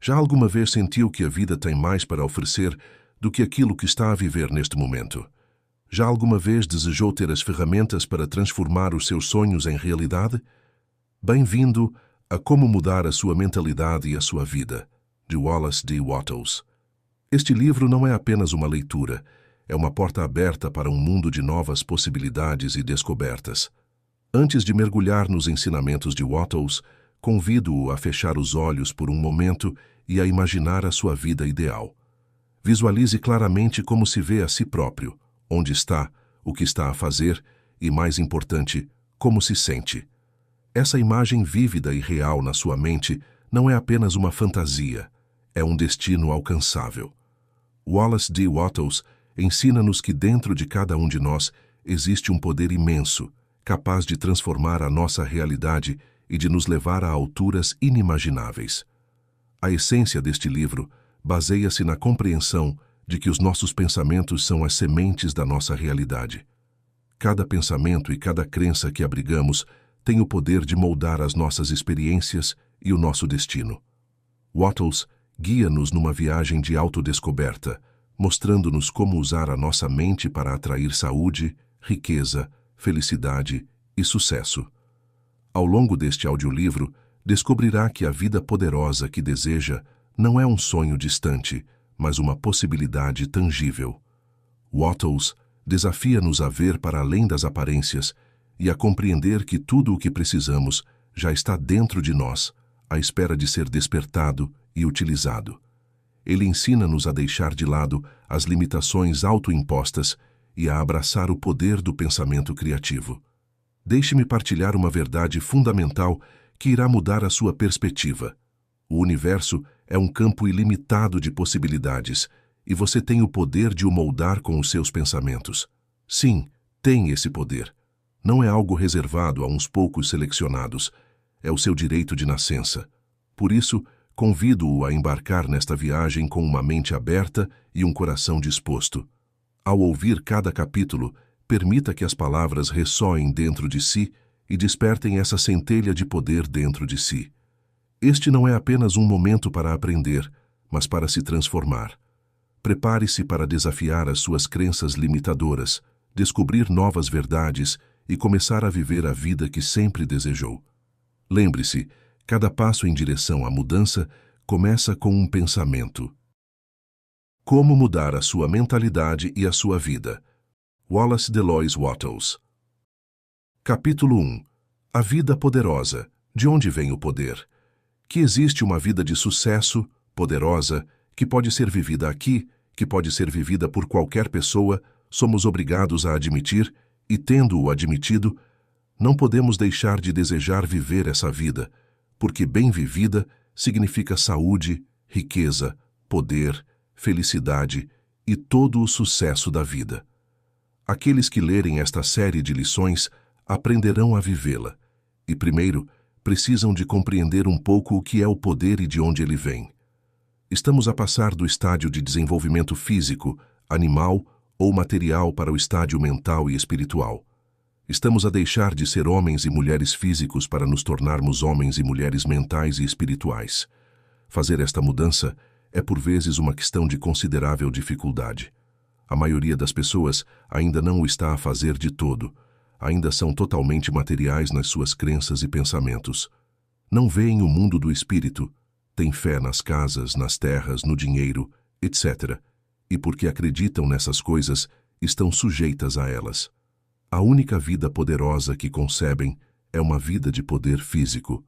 Já alguma vez sentiu que a vida tem mais para oferecer do que aquilo que está a viver neste momento? Já alguma vez desejou ter as ferramentas para transformar os seus sonhos em realidade? Bem-vindo a Como Mudar a Sua Mentalidade e a Sua Vida, de Wallace D. Wattles. Este livro não é apenas uma leitura, é uma porta aberta para um mundo de novas possibilidades e descobertas. Antes de mergulhar nos ensinamentos de Wattles, convido-o a fechar os olhos por um momento e a imaginar a sua vida ideal. Visualize claramente como se vê a si próprio, onde está, o que está a fazer e, mais importante, como se sente. Essa imagem vívida e real na sua mente não é apenas uma fantasia, é um destino alcançável. Wallace D. Wattles ensina-nos que dentro de cada um de nós existe um poder imenso, capaz de transformar a nossa realidade e de nos levar a alturas inimagináveis. A essência deste livro baseia-se na compreensão de que os nossos pensamentos são as sementes da nossa realidade. Cada pensamento e cada crença que abrigamos tem o poder de moldar as nossas experiências e o nosso destino. Wattles guia-nos numa viagem de autodescoberta, mostrando-nos como usar a nossa mente para atrair saúde, riqueza, felicidade e sucesso. Ao longo deste audiolivro, descobrirá que a vida poderosa que deseja não é um sonho distante, mas uma possibilidade tangível. Wattles desafia-nos a ver para além das aparências e a compreender que tudo o que precisamos já está dentro de nós, à espera de ser despertado e utilizado. Ele ensina-nos a deixar de lado as limitações autoimpostas e a abraçar o poder do pensamento criativo. Deixe-me partilhar uma verdade fundamental que irá mudar a sua perspectiva. O universo é um campo ilimitado de possibilidades e você tem o poder de o moldar com os seus pensamentos. Sim, tem esse poder. Não é algo reservado a uns poucos selecionados. É o seu direito de nascença. Por isso, convido-o a embarcar nesta viagem com uma mente aberta e um coração disposto. Ao ouvir cada capítulo, permita que as palavras ressoem dentro de si e despertem essa centelha de poder dentro de si. Este não é apenas um momento para aprender, mas para se transformar. Prepare-se para desafiar as suas crenças limitadoras, descobrir novas verdades e começar a viver a vida que sempre desejou. Lembre-se, cada passo em direção à mudança começa com um pensamento. Como mudar a sua mentalidade e a sua vida? Wallace Delois Wattles. Capítulo 1. A vida poderosa. De onde vem o poder? Que existe uma vida de sucesso, poderosa, que pode ser vivida aqui, que pode ser vivida por qualquer pessoa, somos obrigados a admitir, e tendo-o admitido, não podemos deixar de desejar viver essa vida, porque bem vivida significa saúde, riqueza, poder, felicidade e todo o sucesso da vida. Aqueles que lerem esta série de lições aprenderão a vivê-la, e primeiro precisam de compreender um pouco o que é o poder e de onde ele vem. Estamos a passar do estádio de desenvolvimento físico, animal ou material para o estádio mental e espiritual. Estamos a deixar de ser homens e mulheres físicos para nos tornarmos homens e mulheres mentais e espirituais. Fazer esta mudança é por vezes uma questão de considerável dificuldade. A maioria das pessoas ainda não o está a fazer de todo, ainda são totalmente materiais nas suas crenças e pensamentos. Não veem o mundo do espírito, têm fé nas casas, nas terras, no dinheiro, etc. E porque acreditam nessas coisas, estão sujeitas a elas. A única vida poderosa que concebem é uma vida de poder físico.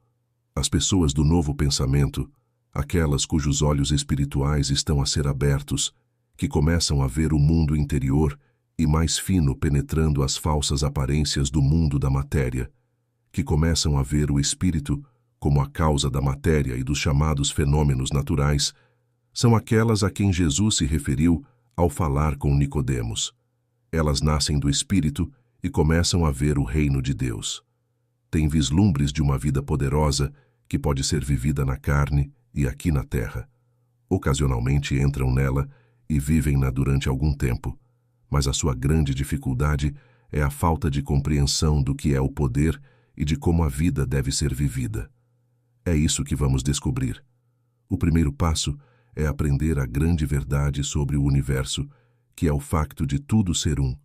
As pessoas do novo pensamento, aquelas cujos olhos espirituais estão a ser abertos, que começam a ver o mundo interior e mais fino penetrando as falsas aparências do mundo da matéria, que começam a ver o espírito como a causa da matéria e dos chamados fenômenos naturais, são aquelas a quem Jesus se referiu ao falar com Nicodemos. Elas nascem do espírito e começam a ver o reino de Deus. Têm vislumbres de uma vida poderosa que pode ser vivida na carne e aqui na terra. Ocasionalmente entram nela e vivem-na durante algum tempo, mas a sua grande dificuldade é a falta de compreensão do que é o poder e de como a vida deve ser vivida. É isso que vamos descobrir. O primeiro passo é aprender a grande verdade sobre o universo, que é o facto de tudo ser um.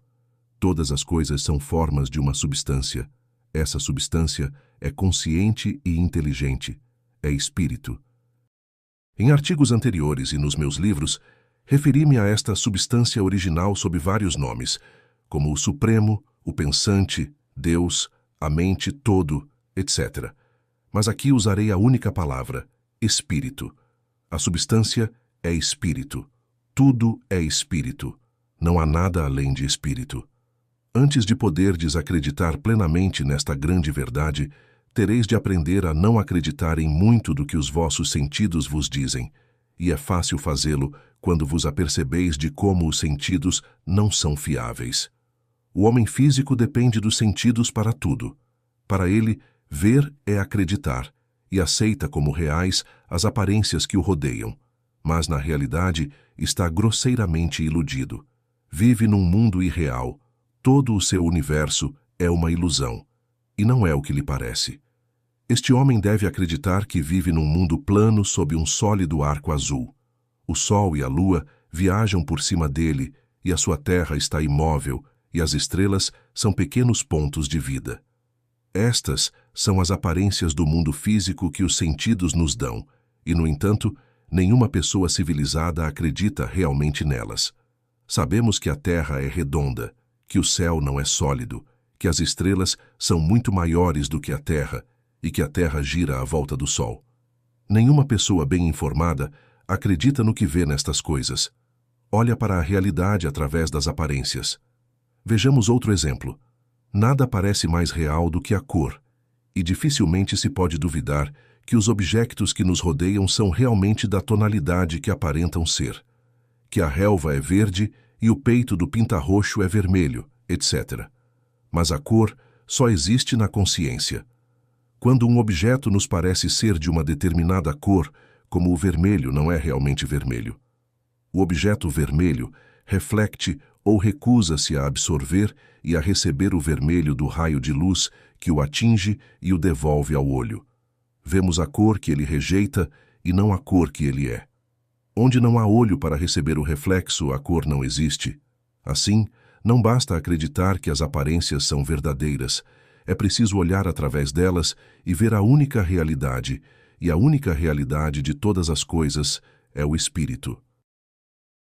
Todas as coisas são formas de uma substância. Essa substância é consciente e inteligente. É espírito. Em artigos anteriores e nos meus livros, referi-me a esta substância original sob vários nomes, como o Supremo, o Pensante, Deus, a mente todo, etc. Mas aqui usarei a única palavra, espírito. A substância é espírito. Tudo é espírito. Não há nada além de espírito. Antes de poder desacreditar plenamente nesta grande verdade, tereis de aprender a não acreditar em muito do que os vossos sentidos vos dizem, e é fácil fazê-lo quando vos apercebeis de como os sentidos não são fiáveis. O homem físico depende dos sentidos para tudo. Para ele, ver é acreditar, e aceita como reais as aparências que o rodeiam, mas na realidade está grosseiramente iludido. Vive num mundo irreal. Todo o seu universo é uma ilusão, e não é o que lhe parece. Este homem deve acreditar que vive num mundo plano sob um sólido arco azul. O sol e a lua viajam por cima dele, e a sua terra está imóvel, e as estrelas são pequenos pontos de vida. Estas são as aparências do mundo físico que os sentidos nos dão, e, no entanto, nenhuma pessoa civilizada acredita realmente nelas. Sabemos que a terra é redonda, que o céu não é sólido, que as estrelas são muito maiores do que a Terra e que a Terra gira à volta do Sol. Nenhuma pessoa bem informada acredita no que vê nestas coisas. Olha para a realidade através das aparências. Vejamos outro exemplo. Nada parece mais real do que a cor, e dificilmente se pode duvidar que os objetos que nos rodeiam são realmente da tonalidade que aparentam ser, que a relva é verde e o peito do pinta-roxo é vermelho, etc. Mas a cor só existe na consciência. Quando um objeto nos parece ser de uma determinada cor, como o vermelho não é realmente vermelho. O objeto vermelho reflete ou recusa-se a absorver e a receber o vermelho do raio de luz que o atinge e o devolve ao olho. Vemos a cor que ele rejeita e não a cor que ele é. Onde não há olho para receber o reflexo, a cor não existe. Assim, não basta acreditar que as aparências são verdadeiras. É preciso olhar através delas e ver a única realidade, e a única realidade de todas as coisas é o Espírito.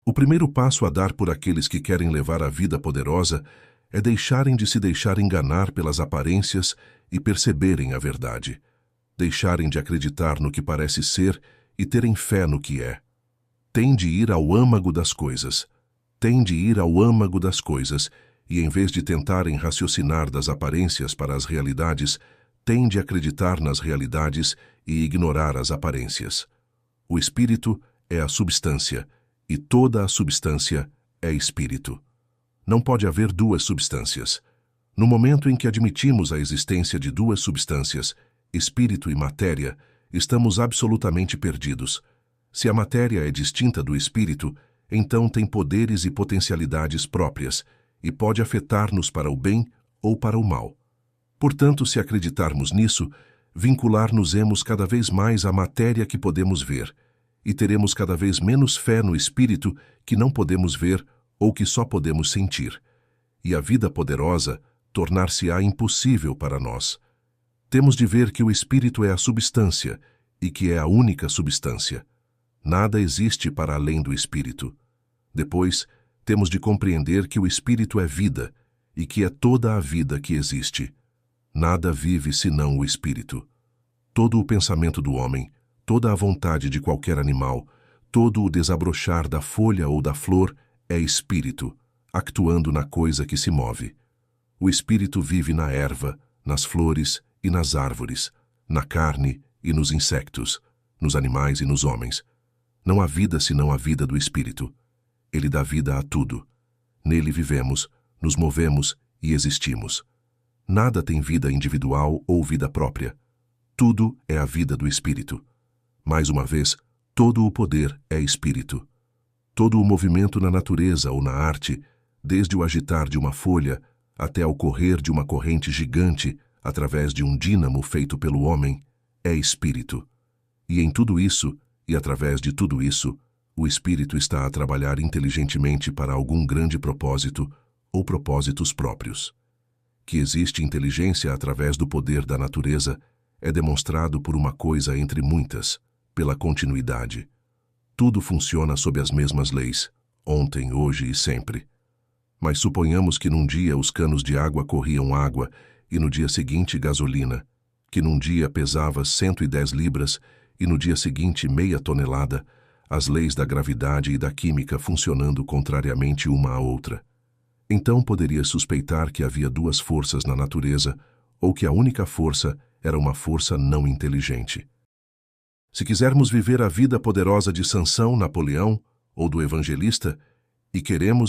O primeiro passo a dar por aqueles que querem levar a vida poderosa é deixarem de se deixar enganar pelas aparências e perceberem a verdade. Deixarem de acreditar no que parece ser e terem fé no que é. Tem de ir ao âmago das coisas. Tem de ir ao âmago das coisas e, em vez de tentarem raciocinar das aparências para as realidades, tem de acreditar nas realidades e ignorar as aparências. O espírito é a substância, e toda a substância é espírito. Não pode haver duas substâncias. No momento em que admitimos a existência de duas substâncias, espírito e matéria, estamos absolutamente perdidos. Se a matéria é distinta do espírito, então tem poderes e potencialidades próprias e pode afetar-nos para o bem ou para o mal. Portanto, se acreditarmos nisso, vincular-nos-emos cada vez mais à matéria que podemos ver e teremos cada vez menos fé no espírito que não podemos ver ou que só podemos sentir. E a vida poderosa tornar-se-á impossível para nós. Temos de ver que o espírito é a substância e que é a única substância. Nada existe para além do espírito. Depois, temos de compreender que o espírito é vida e que é toda a vida que existe. Nada vive senão o espírito. Todo o pensamento do homem, toda a vontade de qualquer animal, todo o desabrochar da folha ou da flor é espírito, actuando na coisa que se move. O espírito vive na erva, nas flores e nas árvores, na carne e nos insectos, nos animais e nos homens. Não há vida senão a vida do espírito. Ele dá vida a tudo. Nele vivemos, nos movemos e existimos. Nada tem vida individual ou vida própria. Tudo é a vida do espírito. Mais uma vez, todo o poder é espírito. Todo o movimento na natureza ou na arte, desde o agitar de uma folha até ao correr de uma corrente gigante através de um dínamo feito pelo homem, é espírito. E em tudo isso, E através de tudo isso, o espírito está a trabalhar inteligentemente para algum grande propósito ou propósitos próprios. Que existe inteligência através do poder da natureza é demonstrado por uma coisa entre muitas, pela continuidade. Tudo funciona sob as mesmas leis, ontem, hoje e sempre. Mas suponhamos que num dia os canos de água corriam água e no dia seguinte gasolina, que num dia pesava 110 libras e no dia seguinte meia tonelada, as leis da gravidade e da química funcionando contrariamente uma à outra. Então poderia suspeitar que havia duas forças na natureza ou que a única força era uma força não inteligente. Se quisermos viver a vida poderosa de Sansão, Napoleão ou do evangelista, e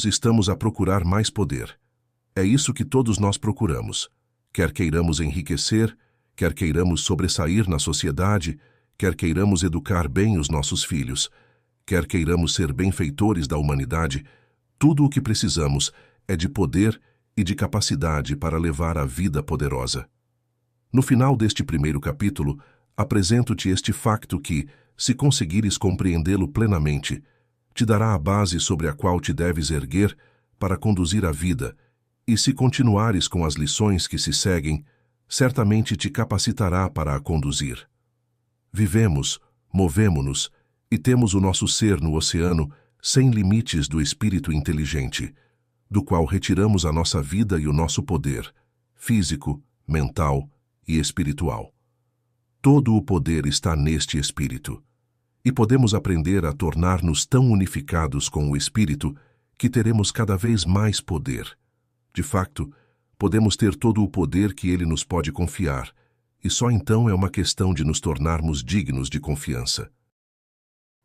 estamos a procurar mais poder. É isso que todos nós procuramos. Quer queiramos enriquecer, quer queiramos sobressair na sociedade, quer queiramos educar bem os nossos filhos, quer queiramos ser benfeitores da humanidade, tudo o que precisamos é de poder e de capacidade para levar a vida poderosa. No final deste primeiro capítulo, apresento-te este facto que, se conseguires compreendê-lo plenamente, te dará a base sobre a qual te deves erguer para conduzir a vida, e se continuares com as lições que se seguem, certamente te capacitará para a conduzir. Vivemos, movemo-nos e temos o nosso ser no oceano sem limites do espírito inteligente, do qual retiramos a nossa vida e o nosso poder, físico, mental e espiritual. Todo o poder está neste espírito. E podemos aprender a tornar-nos tão unificados com o Espírito que teremos cada vez mais poder. De facto, podemos ter todo o poder que ele nos pode confiar, e só então é uma questão de nos tornarmos dignos de confiança.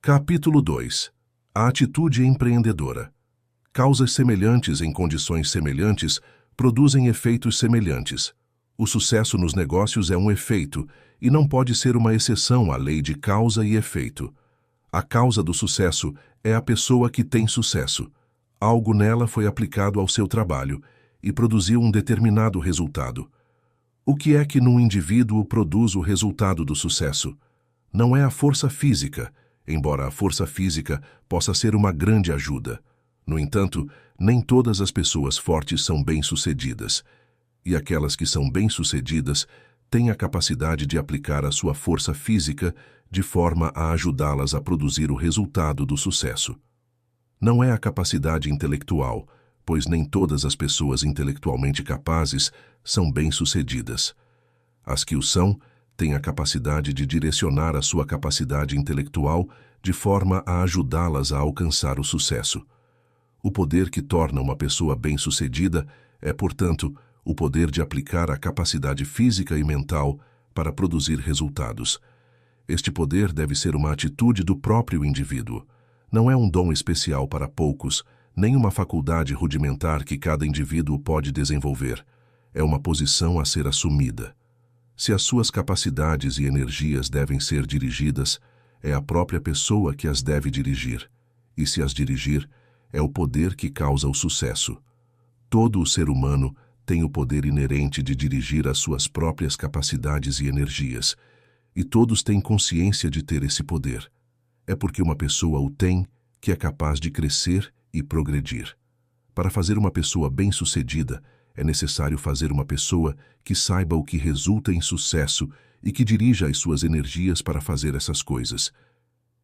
Capítulo 2. A atitude empreendedora. Causas semelhantes em condições semelhantes produzem efeitos semelhantes. O sucesso nos negócios é um efeito, e não pode ser uma exceção à lei de causa e efeito. A causa do sucesso é a pessoa que tem sucesso. Algo nela foi aplicado ao seu trabalho e produziu um determinado resultado. O que é que num indivíduo produz o resultado do sucesso? Não é a força física, embora a força física possa ser uma grande ajuda. No entanto, nem todas as pessoas fortes são bem-sucedidas, e aquelas que são bem-sucedidas têm a capacidade de aplicar a sua força física de forma a ajudá-las a produzir o resultado do sucesso. Não é a capacidade intelectual, pois nem todas as pessoas intelectualmente capazes são bem-sucedidas. As que o são têm a capacidade de direcionar a sua capacidade intelectual de forma a ajudá-las a alcançar o sucesso. O poder que torna uma pessoa bem-sucedida é, portanto, o poder de aplicar a capacidade física e mental para produzir resultados. Este poder deve ser uma atitude do próprio indivíduo. Não é um dom especial para poucos, nem uma faculdade rudimentar que cada indivíduo pode desenvolver. É uma posição a ser assumida. Se as suas capacidades e energias devem ser dirigidas, é a própria pessoa que as deve dirigir. E se as dirigir, é o poder que causa o sucesso. Todo o ser humano tem o poder inerente de dirigir as suas próprias capacidades e energias, e todos têm consciência de ter esse poder. É porque uma pessoa o tem que é capaz de crescer e progredir. Para fazer uma pessoa bem-sucedida, é necessário fazer uma pessoa que saiba o que resulta em sucesso e que dirija as suas energias para fazer essas coisas.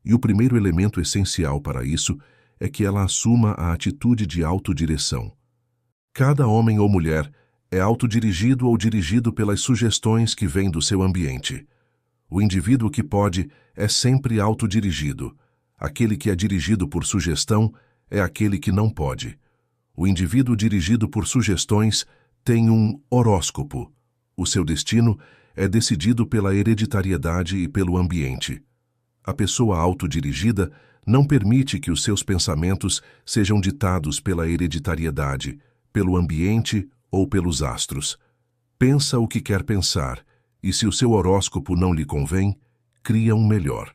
E o primeiro elemento essencial para isso é que ela assuma a atitude de autodireção. Cada homem ou mulher é autodirigido ou dirigido pelas sugestões que vêm do seu ambiente. O indivíduo que pode é sempre autodirigido. Aquele que é dirigido por sugestão é aquele que não pode. O indivíduo dirigido por sugestões tem um horóscopo. O seu destino é decidido pela hereditariedade e pelo ambiente. A pessoa autodirigida não permite que os seus pensamentos sejam ditados pela hereditariedade, pelo ambiente ou pelos astros. Pensa o que quer pensar, e se o seu horóscopo não lhe convém, cria um melhor.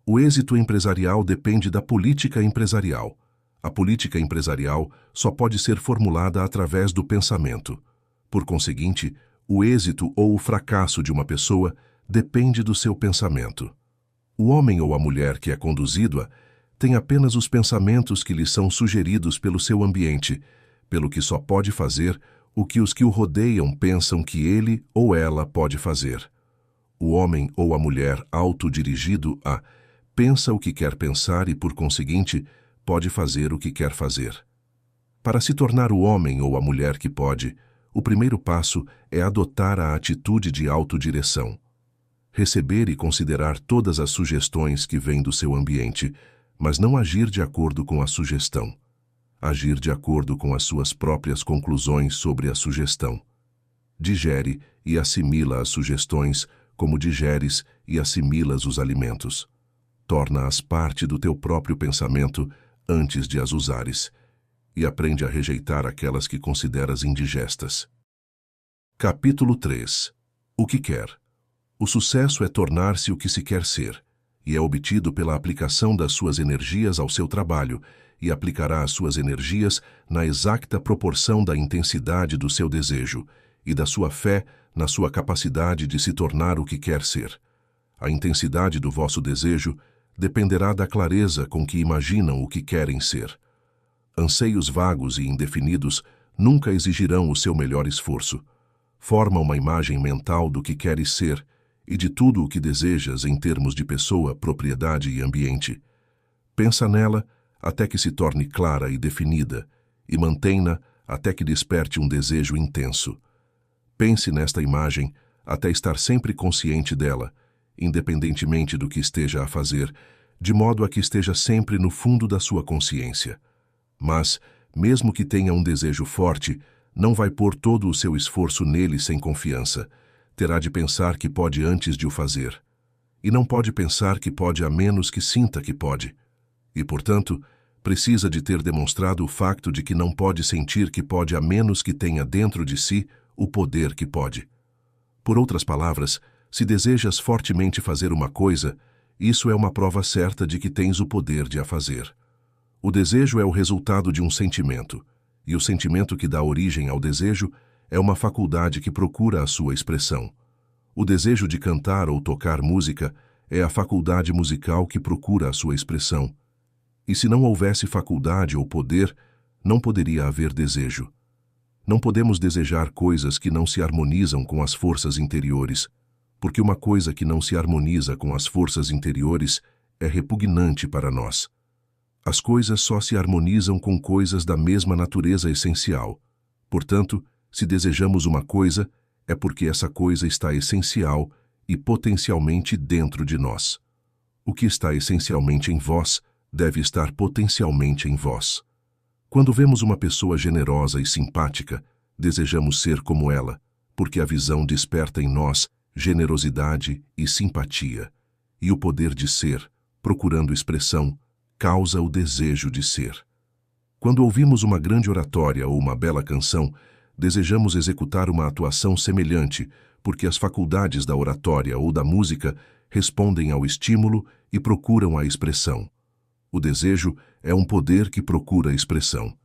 O êxito empresarial depende da política empresarial. A política empresarial só pode ser formulada através do pensamento. Por conseguinte, o êxito ou o fracasso de uma pessoa depende do seu pensamento. O homem ou a mulher que é conduzido a tem apenas os pensamentos que lhe são sugeridos pelo seu ambiente, pelo que só pode fazer o que os que o rodeiam pensam que ele ou ela pode fazer. O homem ou a mulher autodirigido a pensa o que quer pensar e, por conseguinte, pode fazer o que quer fazer. Para se tornar o homem ou a mulher que pode, o primeiro passo é adotar a atitude de autodireção. Receber e considerar todas as sugestões que vêm do seu ambiente, mas não agir de acordo com a sugestão. Agir de acordo com as suas próprias conclusões sobre a sugestão. Digere e assimila as sugestões como digeres e assimilas os alimentos. Torna-as parte do teu próprio pensamento antes de as usares, e aprende a rejeitar aquelas que consideras indigestas. Capítulo 3. O que quer? O sucesso é tornar-se o que se quer ser, e é obtido pela aplicação das suas energias ao seu trabalho, e aplicará as suas energias na exata proporção da intensidade do seu desejo e da sua fé na sua capacidade de se tornar o que quer ser. A intensidade do vosso desejo dependerá da clareza com que imaginam o que querem ser. Anseios vagos e indefinidos nunca exigirão o seu melhor esforço. Forma uma imagem mental do que queres ser e de tudo o que desejas em termos de pessoa, propriedade e ambiente. Pensa nela até que se torne clara e definida, e mantém-na até que desperte um desejo intenso. Pense nesta imagem até estar sempre consciente dela, independentemente do que esteja a fazer, de modo a que esteja sempre no fundo da sua consciência. Mas, mesmo que tenha um desejo forte, não vai pôr todo o seu esforço nele sem confiança. Terá de pensar que pode antes de o fazer. E não pode pensar que pode a menos que sinta que pode. E, portanto, precisa de ter demonstrado o facto de que não pode sentir que pode a menos que tenha dentro de si o poder que pode. Por outras palavras, se desejas fortemente fazer uma coisa, isso é uma prova certa de que tens o poder de a fazer. O desejo é o resultado de um sentimento, e o sentimento que dá origem ao desejo é uma faculdade que procura a sua expressão. O desejo de cantar ou tocar música é a faculdade musical que procura a sua expressão. E se não houvesse faculdade ou poder, não poderia haver desejo. Não podemos desejar coisas que não se harmonizam com as forças interiores, porque uma coisa que não se harmoniza com as forças interiores é repugnante para nós. As coisas só se harmonizam com coisas da mesma natureza essencial. Portanto, se desejamos uma coisa, é porque essa coisa está essencial e potencialmente dentro de nós. O que está essencialmente em vós deve estar potencialmente em vós. Quando vemos uma pessoa generosa e simpática, desejamos ser como ela, porque a visão desperta em nós generosidade e simpatia, e o poder de ser, procurando expressão, causa o desejo de ser. Quando ouvimos uma grande oratória ou uma bela canção, desejamos executar uma atuação semelhante, porque as faculdades da oratória ou da música respondem ao estímulo e procuram a expressão. O desejo é um poder que procura expressão.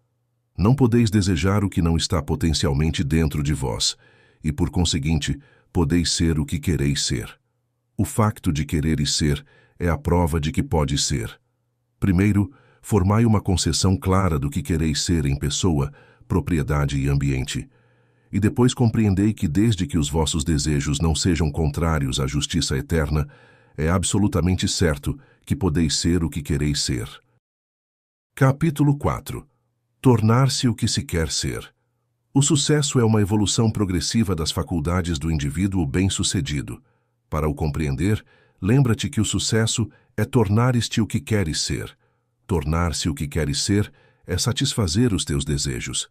Não podeis desejar o que não está potencialmente dentro de vós, e, por conseguinte, podeis ser o que quereis ser. O facto de quereres ser é a prova de que pode ser. Primeiro, formai uma concepção clara do que quereis ser em pessoa, propriedade e ambiente. E depois compreendei que desde que os vossos desejos não sejam contrários à justiça eterna, é absolutamente certo que podeis ser o que quereis ser. Capítulo 4. Tornar-se o que se quer ser. O sucesso é uma evolução progressiva das faculdades do indivíduo bem-sucedido. Para o compreender, lembra-te que o sucesso é tornares-te o que queres ser. Tornar-se o que queres ser é satisfazer os teus desejos.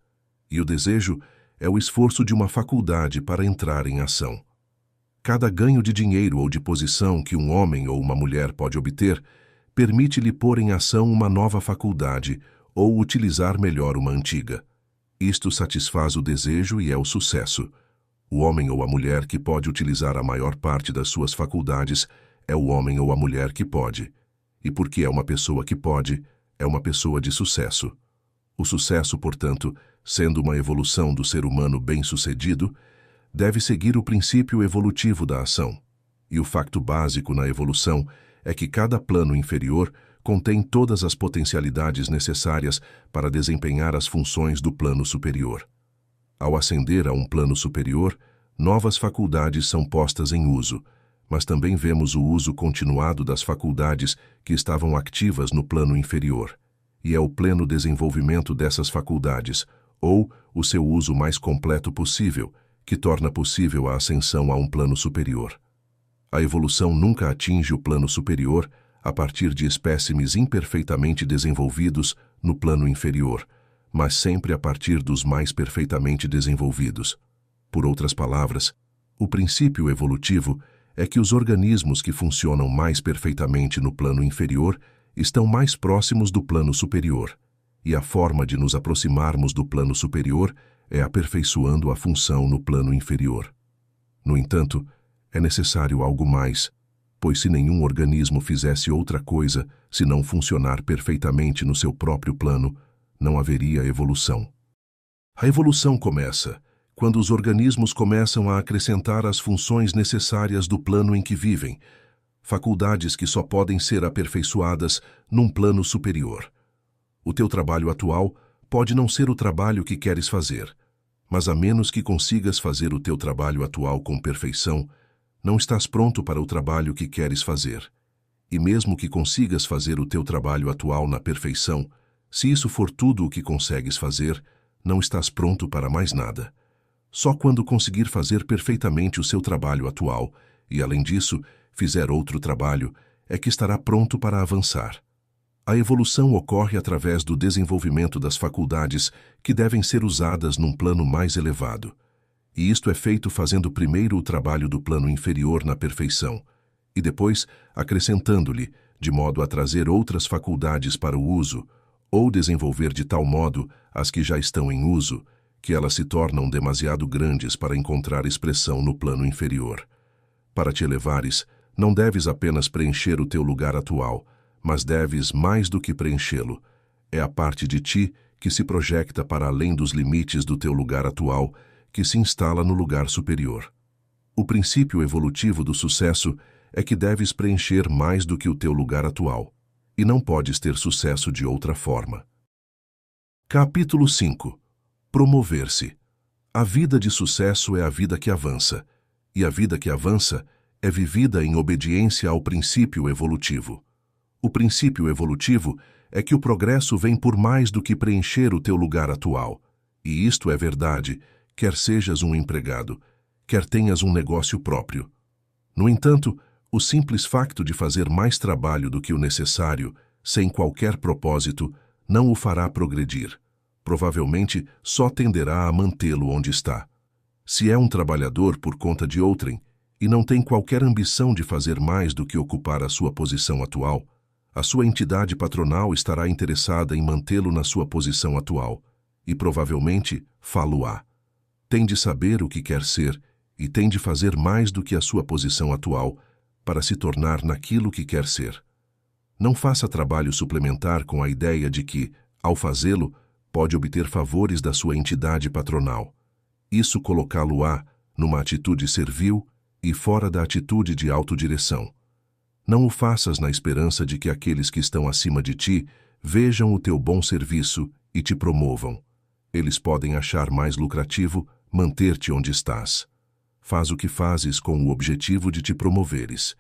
E o desejo é o esforço de uma faculdade para entrar em ação. Cada ganho de dinheiro ou de posição que um homem ou uma mulher pode obter permite-lhe pôr em ação uma nova faculdade ou utilizar melhor uma antiga. Isto satisfaz o desejo e é o sucesso. O homem ou a mulher que pode utilizar a maior parte das suas faculdades é o homem ou a mulher que pode. E porque é uma pessoa que pode, é uma pessoa de sucesso. O sucesso, portanto, sendo uma evolução do ser humano bem-sucedido, deve seguir o princípio evolutivo da ação. E o facto básico na evolução é que cada plano inferior contém todas as potencialidades necessárias para desempenhar as funções do plano superior. Ao ascender a um plano superior, novas faculdades são postas em uso, mas também vemos o uso continuado das faculdades que estavam ativas no plano inferior, e é o pleno desenvolvimento dessas faculdades, ou o seu uso mais completo possível, que torna possível a ascensão a um plano superior. A evolução nunca atinge o plano superior a partir de espécimes imperfeitamente desenvolvidos no plano inferior, mas sempre a partir dos mais perfeitamente desenvolvidos. Por outras palavras, o princípio evolutivo é que os organismos que funcionam mais perfeitamente no plano inferior estão mais próximos do plano superior, e a forma de nos aproximarmos do plano superior é aperfeiçoando a função no plano inferior. No entanto, é necessário algo mais, pois se nenhum organismo fizesse outra coisa senão funcionar perfeitamente no seu próprio plano, não haveria evolução. A evolução começa quando os organismos começam a acrescentar as funções necessárias do plano em que vivem, faculdades que só podem ser aperfeiçoadas num plano superior. O teu trabalho atual pode não ser o trabalho que queres fazer, mas a menos que consigas fazer o teu trabalho atual com perfeição, não estás pronto para o trabalho que queres fazer. E mesmo que consigas fazer o teu trabalho atual na perfeição, se isso for tudo o que consegues fazer, não estás pronto para mais nada. Só quando conseguir fazer perfeitamente o seu trabalho atual, e além disso, fizer outro trabalho, é que estará pronto para avançar. A evolução ocorre através do desenvolvimento das faculdades que devem ser usadas num plano mais elevado. E isto é feito fazendo primeiro o trabalho do plano inferior na perfeição, e depois acrescentando-lhe, de modo a trazer outras faculdades para o uso, ou desenvolver de tal modo as que já estão em uso, que elas se tornam demasiado grandes para encontrar expressão no plano inferior. Para te elevares, não deves apenas preencher o teu lugar atual, mas deves mais do que preenchê-lo. É a parte de ti que se projeta para além dos limites do teu lugar atual, que se instala no lugar superior. O princípio evolutivo do sucesso é que deves preencher mais do que o teu lugar atual, e não podes ter sucesso de outra forma. Capítulo 5. Promover-se. A vida de sucesso é a vida que avança, e a vida que avança é vivida em obediência ao princípio evolutivo. O princípio evolutivo é que o progresso vem por mais do que preencher o teu lugar atual, e isto é verdade, quer sejas um empregado, quer tenhas um negócio próprio. No entanto, o simples facto de fazer mais trabalho do que o necessário, sem qualquer propósito, não o fará progredir. Provavelmente só tenderá a mantê-lo onde está. Se é um trabalhador por conta de outrem e não tem qualquer ambição de fazer mais do que ocupar a sua posição atual, a sua entidade patronal estará interessada em mantê-lo na sua posição atual e provavelmente fá-lo-á. Tem de saber o que quer ser e tem de fazer mais do que a sua posição atual para se tornar naquilo que quer ser. Não faça trabalho suplementar com a ideia de que, ao fazê-lo, pode obter favores da sua entidade patronal. Isso colocá-lo-á numa atitude servil e fora da atitude de autodireção. Não o faças na esperança de que aqueles que estão acima de ti vejam o teu bom serviço e te promovam. Eles podem achar mais lucrativo manter-te onde estás. Faz o que fazes com o objetivo de te promoveres.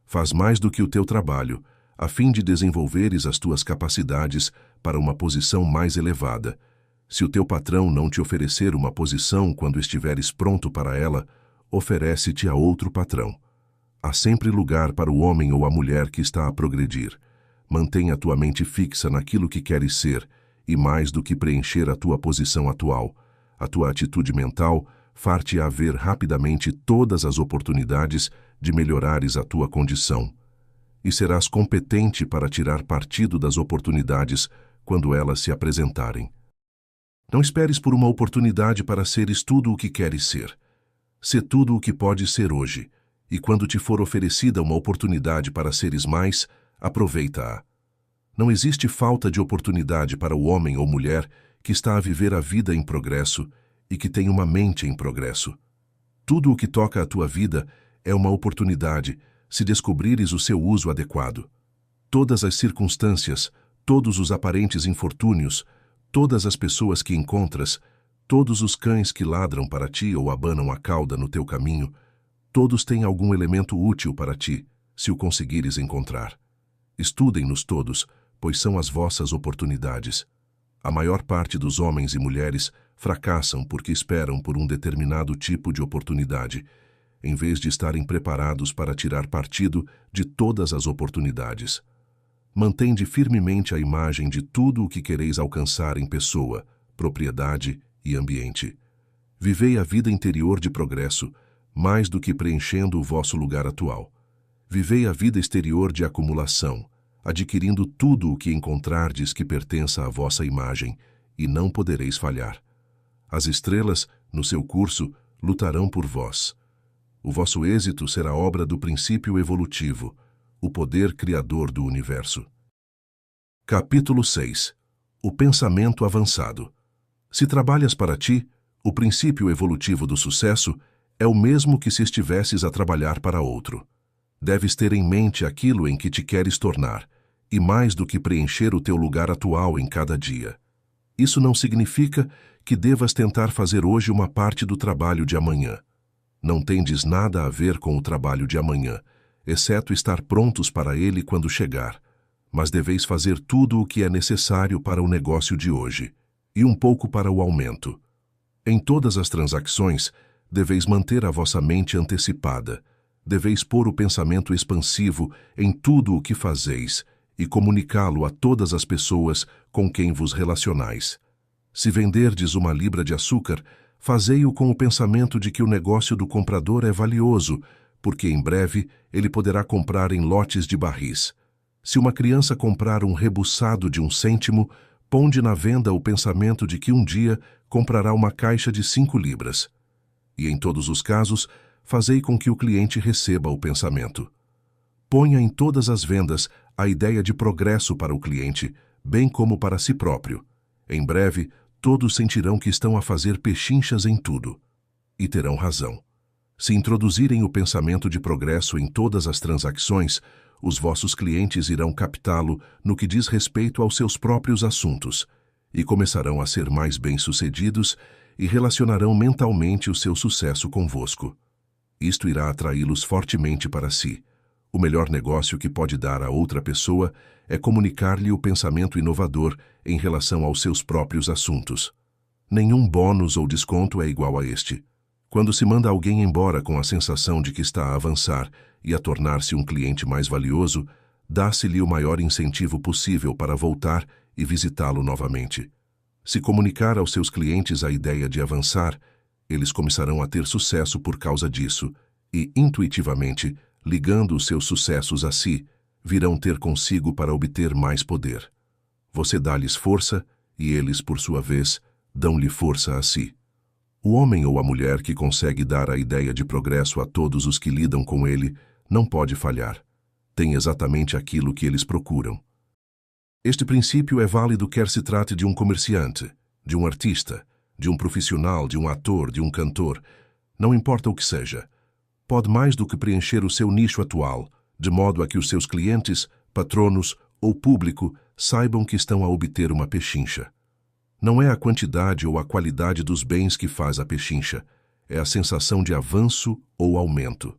Faz mais do que o teu trabalho, a fim de desenvolveres as tuas capacidades para uma posição mais elevada. Se o teu patrão não te oferecer uma posição quando estiveres pronto para ela, oferece-te a outro patrão. Há sempre lugar para o homem ou a mulher que está a progredir. Mantenha a tua mente fixa naquilo que queres ser, e mais do que preencher a tua posição atual, a tua atitude mental far-te-á ver rapidamente todas as oportunidades de melhorares a tua condição. E serás competente para tirar partido das oportunidades quando elas se apresentarem. Não esperes por uma oportunidade para seres tudo o que queres ser. Sê tudo o que podes ser hoje, e quando te for oferecida uma oportunidade para seres mais, aproveita-a. Não existe falta de oportunidade para o homem ou mulher que está a viver a vida em progresso e que tem uma mente em progresso. Tudo o que toca a tua vida é uma oportunidade, se descobrires o seu uso adequado. Todas as circunstâncias, todos os aparentes infortúnios, todas as pessoas que encontras, todos os cães que ladram para ti ou abanam a cauda no teu caminho, todos têm algum elemento útil para ti, se o conseguires encontrar. Estudem-nos todos, pois são as vossas oportunidades. A maior parte dos homens e mulheres fracassam porque esperam por um determinado tipo de oportunidade, em vez de estarem preparados para tirar partido de todas as oportunidades. Mantende firmemente a imagem de tudo o que quereis alcançar em pessoa, propriedade e ambiente. Vivei a vida interior de progresso, mais do que preenchendo o vosso lugar atual. Vivei a vida exterior de acumulação, adquirindo tudo o que encontrardes que pertença à vossa imagem, e não podereis falhar. As estrelas, no seu curso, lutarão por vós. O vosso êxito será obra do princípio evolutivo, o poder criador do universo. Capítulo 6. O pensamento avançado. Se trabalhas para ti, o princípio evolutivo do sucesso é o mesmo que se estivesses a trabalhar para outro. Deves ter em mente aquilo em que te queres tornar, e mais do que preencher o teu lugar atual em cada dia. Isso não significa que devas tentar fazer hoje uma parte do trabalho de amanhã. Não tendes nada a ver com o trabalho de amanhã, exceto estar prontos para ele quando chegar, mas deveis fazer tudo o que é necessário para o negócio de hoje, e um pouco para o aumento. Em todas as transações, deveis manter a vossa mente antecipada, deveis pôr o pensamento expansivo em tudo o que fazeis e comunicá-lo a todas as pessoas com quem vos relacionais. Se venderdes uma libra de açúcar, fazei-o com o pensamento de que o negócio do comprador é valioso, porque em breve ele poderá comprar em lotes de barris. Se uma criança comprar um rebuçado de 1 cêntimo, ponde na venda o pensamento de que um dia comprará uma caixa de 5 libras. E em todos os casos, fazei com que o cliente receba o pensamento. Ponha em todas as vendas a ideia de progresso para o cliente, bem como para si próprio. Em breve, todos sentirão que estão a fazer pechinchas em tudo. E terão razão. Se introduzirem o pensamento de progresso em todas as transações, os vossos clientes irão captá-lo no que diz respeito aos seus próprios assuntos, e começarão a ser mais bem-sucedidos e relacionarão mentalmente o seu sucesso convosco. Isto irá atraí-los fortemente para si. O melhor negócio que pode dar a outra pessoa é comunicar-lhe o pensamento inovador em relação aos seus próprios assuntos. Nenhum bônus ou desconto é igual a este. Quando se manda alguém embora com a sensação de que está a avançar e a tornar-se um cliente mais valioso, dá-se-lhe o maior incentivo possível para voltar e visitá-lo novamente. Se comunicar aos seus clientes a ideia de avançar, eles começarão a ter sucesso por causa disso e, intuitivamente, ligando os seus sucessos a si, virão ter consigo para obter mais poder. Você dá-lhes força e eles, por sua vez, dão-lhe força a si. O homem ou a mulher que consegue dar a ideia de progresso a todos os que lidam com ele não pode falhar. Tem exatamente aquilo que eles procuram. Este princípio é válido quer se trate de um comerciante, de um artista, de um profissional, de um ator, de um cantor, não importa o que seja. Pode mais do que preencher o seu nicho atual, de modo a que os seus clientes, patronos ou público saibam que estão a obter uma pechincha. Não é a quantidade ou a qualidade dos bens que faz a pechincha, é a sensação de avanço ou aumento.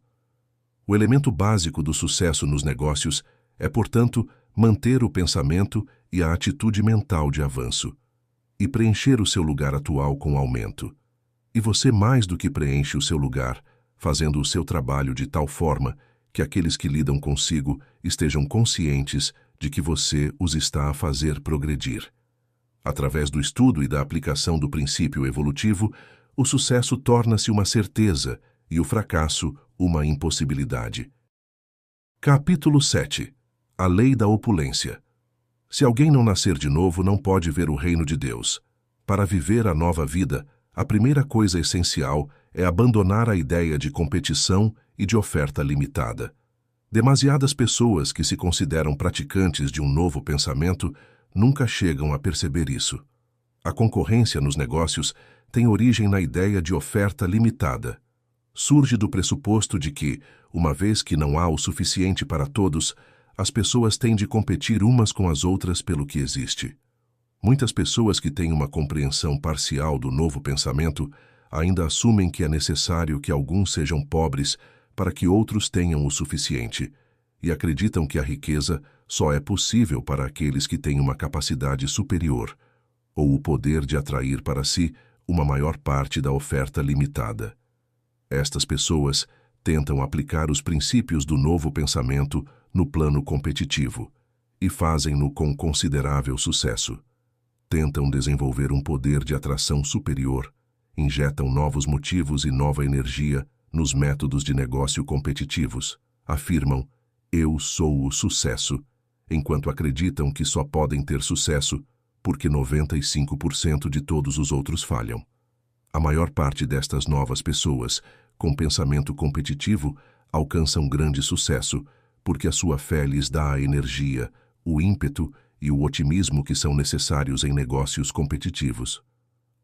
O elemento básico do sucesso nos negócios é, portanto, manter o pensamento e a atitude mental de avanço, e preencher o seu lugar atual com aumento. E você mais do que preenche o seu lugar, fazendo o seu trabalho de tal forma que aqueles que lidam consigo estejam conscientes de que você os está a fazer progredir. Através do estudo e da aplicação do princípio evolutivo, o sucesso torna-se uma certeza e o fracasso uma impossibilidade. Capítulo 7. A lei da opulência. Se alguém não nascer de novo, não pode ver o reino de Deus. Para viver a nova vida, a primeira coisa essencial é abandonar a ideia de competição e de oferta limitada. Demasiadas pessoas que se consideram praticantes de um novo pensamento nunca chegam a perceber isso. A concorrência nos negócios tem origem na ideia de oferta limitada. Surge do pressuposto de que, uma vez que não há o suficiente para todos, as pessoas têm de competir umas com as outras pelo que existe. Muitas pessoas que têm uma compreensão parcial do novo pensamento ainda assumem que é necessário que alguns sejam pobres para que outros tenham o suficiente, e acreditam que a riqueza só é possível para aqueles que têm uma capacidade superior, ou o poder de atrair para si uma maior parte da oferta limitada. Estas pessoas tentam aplicar os princípios do novo pensamento no plano competitivo e fazem-no com considerável sucesso. Tentam desenvolver um poder de atração superior, injetam novos motivos e nova energia nos métodos de negócio competitivos, afirmam "eu sou o sucesso", enquanto acreditam que só podem ter sucesso porque 95% de todos os outros falham. A maior parte destas novas pessoas, com pensamento competitivo, alcançam grande sucesso porque a sua fé lhes dá a energia, o ímpeto e o otimismo que são necessários em negócios competitivos.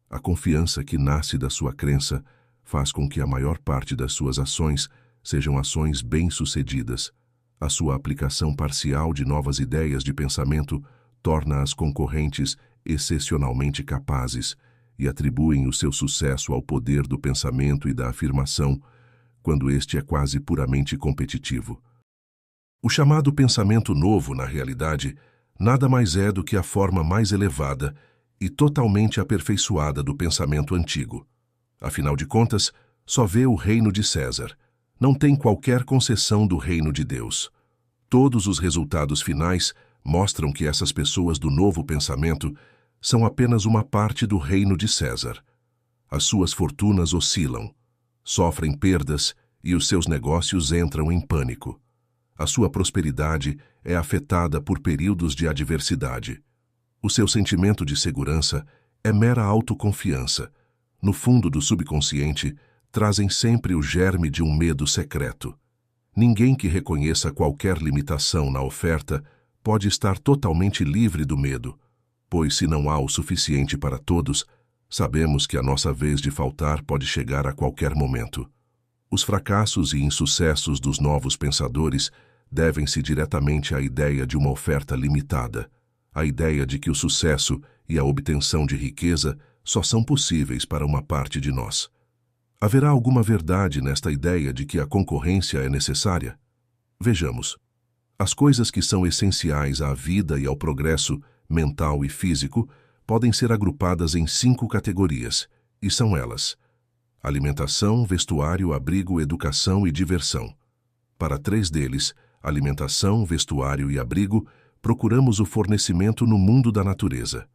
A confiança que nasce da sua crença faz com que a maior parte das suas ações sejam ações bem-sucedidas. A sua aplicação parcial de novas ideias de pensamento torna as concorrentes excepcionalmente capazes e atribuem o seu sucesso ao poder do pensamento e da afirmação, quando este é quase puramente competitivo. O chamado pensamento novo, na realidade, nada mais é do que a forma mais elevada e totalmente aperfeiçoada do pensamento antigo. Afinal de contas, só vê o reino de César. Não tem qualquer concessão do reino de Deus. Todos os resultados finais mostram que essas pessoas do novo pensamento são apenas uma parte do reino de César. As suas fortunas oscilam, sofrem perdas e os seus negócios entram em pânico. A sua prosperidade é afetada por períodos de adversidade. O seu sentimento de segurança é mera autoconfiança. No fundo do subconsciente, trazem sempre o germe de um medo secreto. Ninguém que reconheça qualquer limitação na oferta pode estar totalmente livre do medo, pois se não há o suficiente para todos, sabemos que a nossa vez de faltar pode chegar a qualquer momento. Os fracassos e insucessos dos novos pensadores devem-se diretamente à ideia de uma oferta limitada, à ideia de que o sucesso e a obtenção de riqueza só são possíveis para uma parte de nós. Haverá alguma verdade nesta ideia de que a concorrência é necessária? Vejamos. As coisas que são essenciais à vida e ao progresso mental e físico podem ser agrupadas em 5 categorias, e são elas: alimentação, vestuário, abrigo, educação e diversão. Para 3 deles, alimentação, vestuário e abrigo, procuramos o fornecimento no mundo da natureza.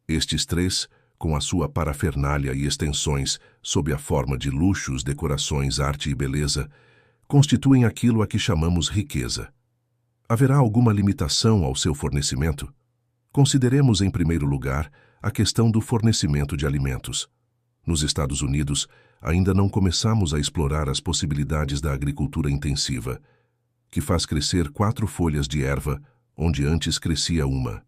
Estes 3, com a sua parafernália e extensões sob a forma de luxos, decorações, arte e beleza, constituem aquilo a que chamamos riqueza. Haverá alguma limitação ao seu fornecimento? Consideremos, em primeiro lugar, a questão do fornecimento de alimentos. Nos Estados Unidos, ainda não começamos a explorar as possibilidades da agricultura intensiva, que faz crescer 4 folhas de erva onde antes crescia uma.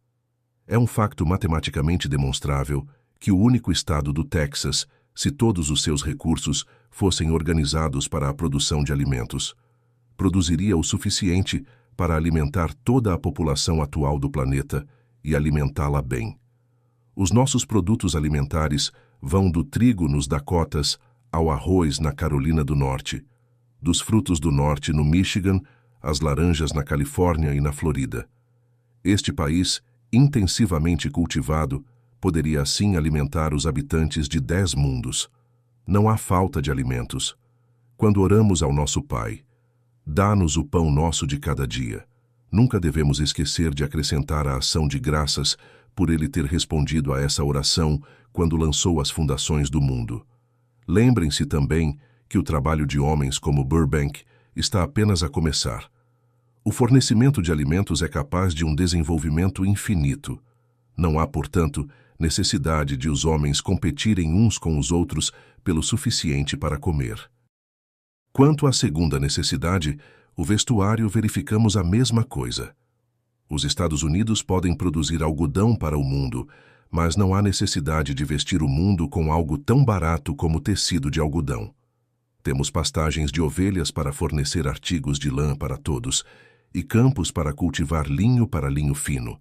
É um facto matematicamente demonstrável que o único estado do Texas, se todos os seus recursos fossem organizados para a produção de alimentos, produziria o suficiente para alimentar toda a população atual do planeta e alimentá-la bem. Os nossos produtos alimentares vão do trigo nos Dakotas ao arroz na Carolina do Norte, dos frutos do norte no Michigan, às laranjas na Califórnia e na Florida. Este país, intensivamente cultivado, poderia assim alimentar os habitantes de 10 mundos. Não há falta de alimentos. Quando oramos ao nosso Pai, dá-nos o pão nosso de cada dia, nunca devemos esquecer de acrescentar a ação de graças por Ele ter respondido a essa oração quando lançou as fundações do mundo. Lembrem-se também que o trabalho de homens como Burbank está apenas a começar. O fornecimento de alimentos é capaz de um desenvolvimento infinito. Não há, portanto, necessidade de os homens competirem uns com os outros pelo suficiente para comer. Quanto à segunda necessidade, o vestuário, verificamos a mesma coisa. Os Estados Unidos podem produzir algodão para o mundo, mas não há necessidade de vestir o mundo com algo tão barato como tecido de algodão. Temos pastagens de ovelhas para fornecer artigos de lã para todos, e campos para cultivar linho para linho fino.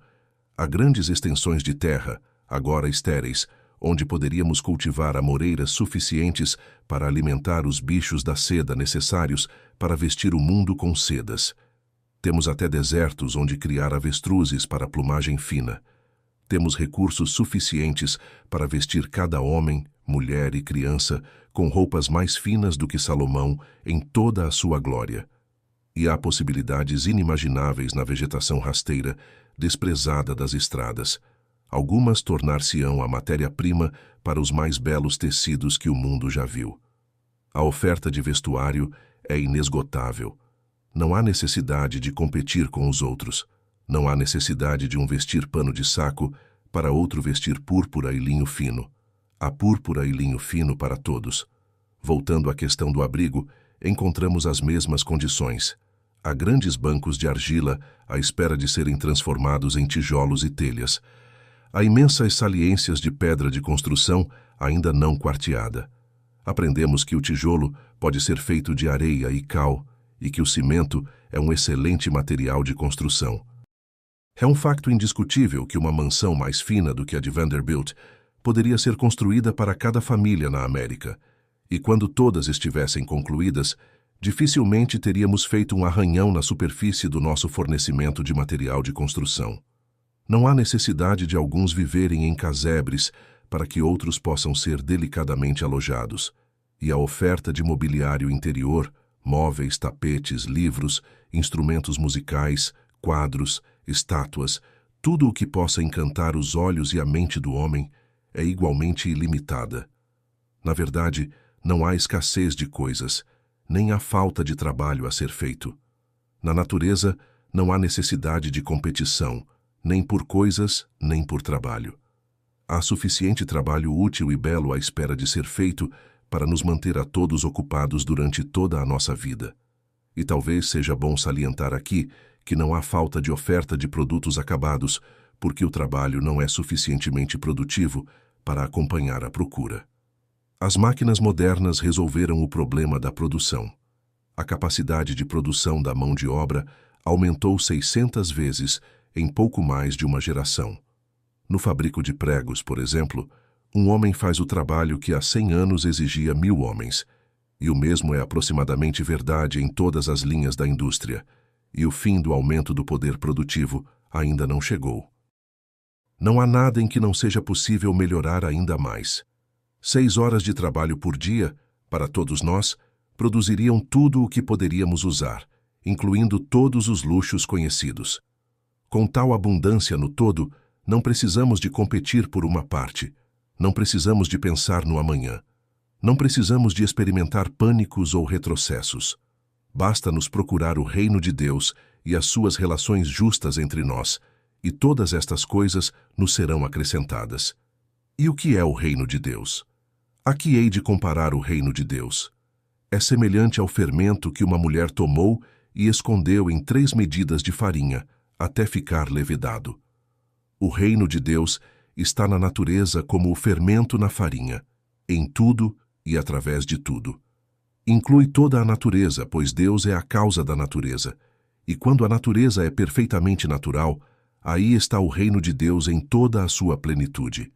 Há grandes extensões de terra, agora estéreis, onde poderíamos cultivar amoreiras suficientes para alimentar os bichos da seda necessários para vestir o mundo com sedas. Temos até desertos onde criar avestruzes para plumagem fina. Temos recursos suficientes para vestir cada homem, mulher e criança com roupas mais finas do que Salomão em toda a sua glória. E há possibilidades inimagináveis na vegetação rasteira, desprezada das estradas. Algumas tornar-se-ão a matéria-prima para os mais belos tecidos que o mundo já viu. A oferta de vestuário é inesgotável. Não há necessidade de competir com os outros. Não há necessidade de um vestir pano de saco para outro vestir púrpura e linho fino. Há púrpura e linho fino para todos. Voltando à questão do abrigo, encontramos as mesmas condições. Há grandes bancos de argila à espera de serem transformados em tijolos e telhas. Há imensas saliências de pedra de construção ainda não quarteada. Aprendemos que o tijolo pode ser feito de areia e cal e que o cimento é um excelente material de construção. É um facto indiscutível que uma mansão mais fina do que a de Vanderbilt poderia ser construída para cada família na América, e quando todas estivessem concluídas, dificilmente teríamos feito um arranhão na superfície do nosso fornecimento de material de construção. Não há necessidade de alguns viverem em casebres para que outros possam ser delicadamente alojados, e a oferta de mobiliário interior, móveis, tapetes, livros, instrumentos musicais, quadros, estátuas, tudo o que possa encantar os olhos e a mente do homem, é igualmente ilimitada. Na verdade, não há escassez de coisas, nem há falta de trabalho a ser feito. Na natureza, não há necessidade de competição, nem por coisas, nem por trabalho. Há suficiente trabalho útil e belo à espera de ser feito para nos manter a todos ocupados durante toda a nossa vida. E talvez seja bom salientar aqui que não há falta de oferta de produtos acabados, porque o trabalho não é suficientemente produtivo para acompanhar a procura. As máquinas modernas resolveram o problema da produção. A capacidade de produção da mão de obra aumentou 600 vezes em pouco mais de uma geração. No fabrico de pregos, por exemplo, um homem faz o trabalho que há 100 anos exigia 1000 homens, e o mesmo é aproximadamente verdade em todas as linhas da indústria, e o fim do aumento do poder produtivo ainda não chegou. Não há nada em que não seja possível melhorar ainda mais. 6 horas de trabalho por dia, para todos nós, produziriam tudo o que poderíamos usar, incluindo todos os luxos conhecidos. Com tal abundância no todo, não precisamos de competir por uma parte, não precisamos de pensar no amanhã, não precisamos de experimentar pânicos ou retrocessos. Basta-nos procurar o reino de Deus e as suas relações justas entre nós, e todas estas coisas nos serão acrescentadas. E o que é o reino de Deus? A que hei de comparar o reino de Deus? É semelhante ao fermento que uma mulher tomou e escondeu em 3 medidas de farinha, até ficar levedado. O reino de Deus está na natureza como o fermento na farinha, em tudo e através de tudo. Inclui toda a natureza, pois Deus é a causa da natureza, e quando a natureza é perfeitamente natural, aí está o reino de Deus em toda a sua plenitude.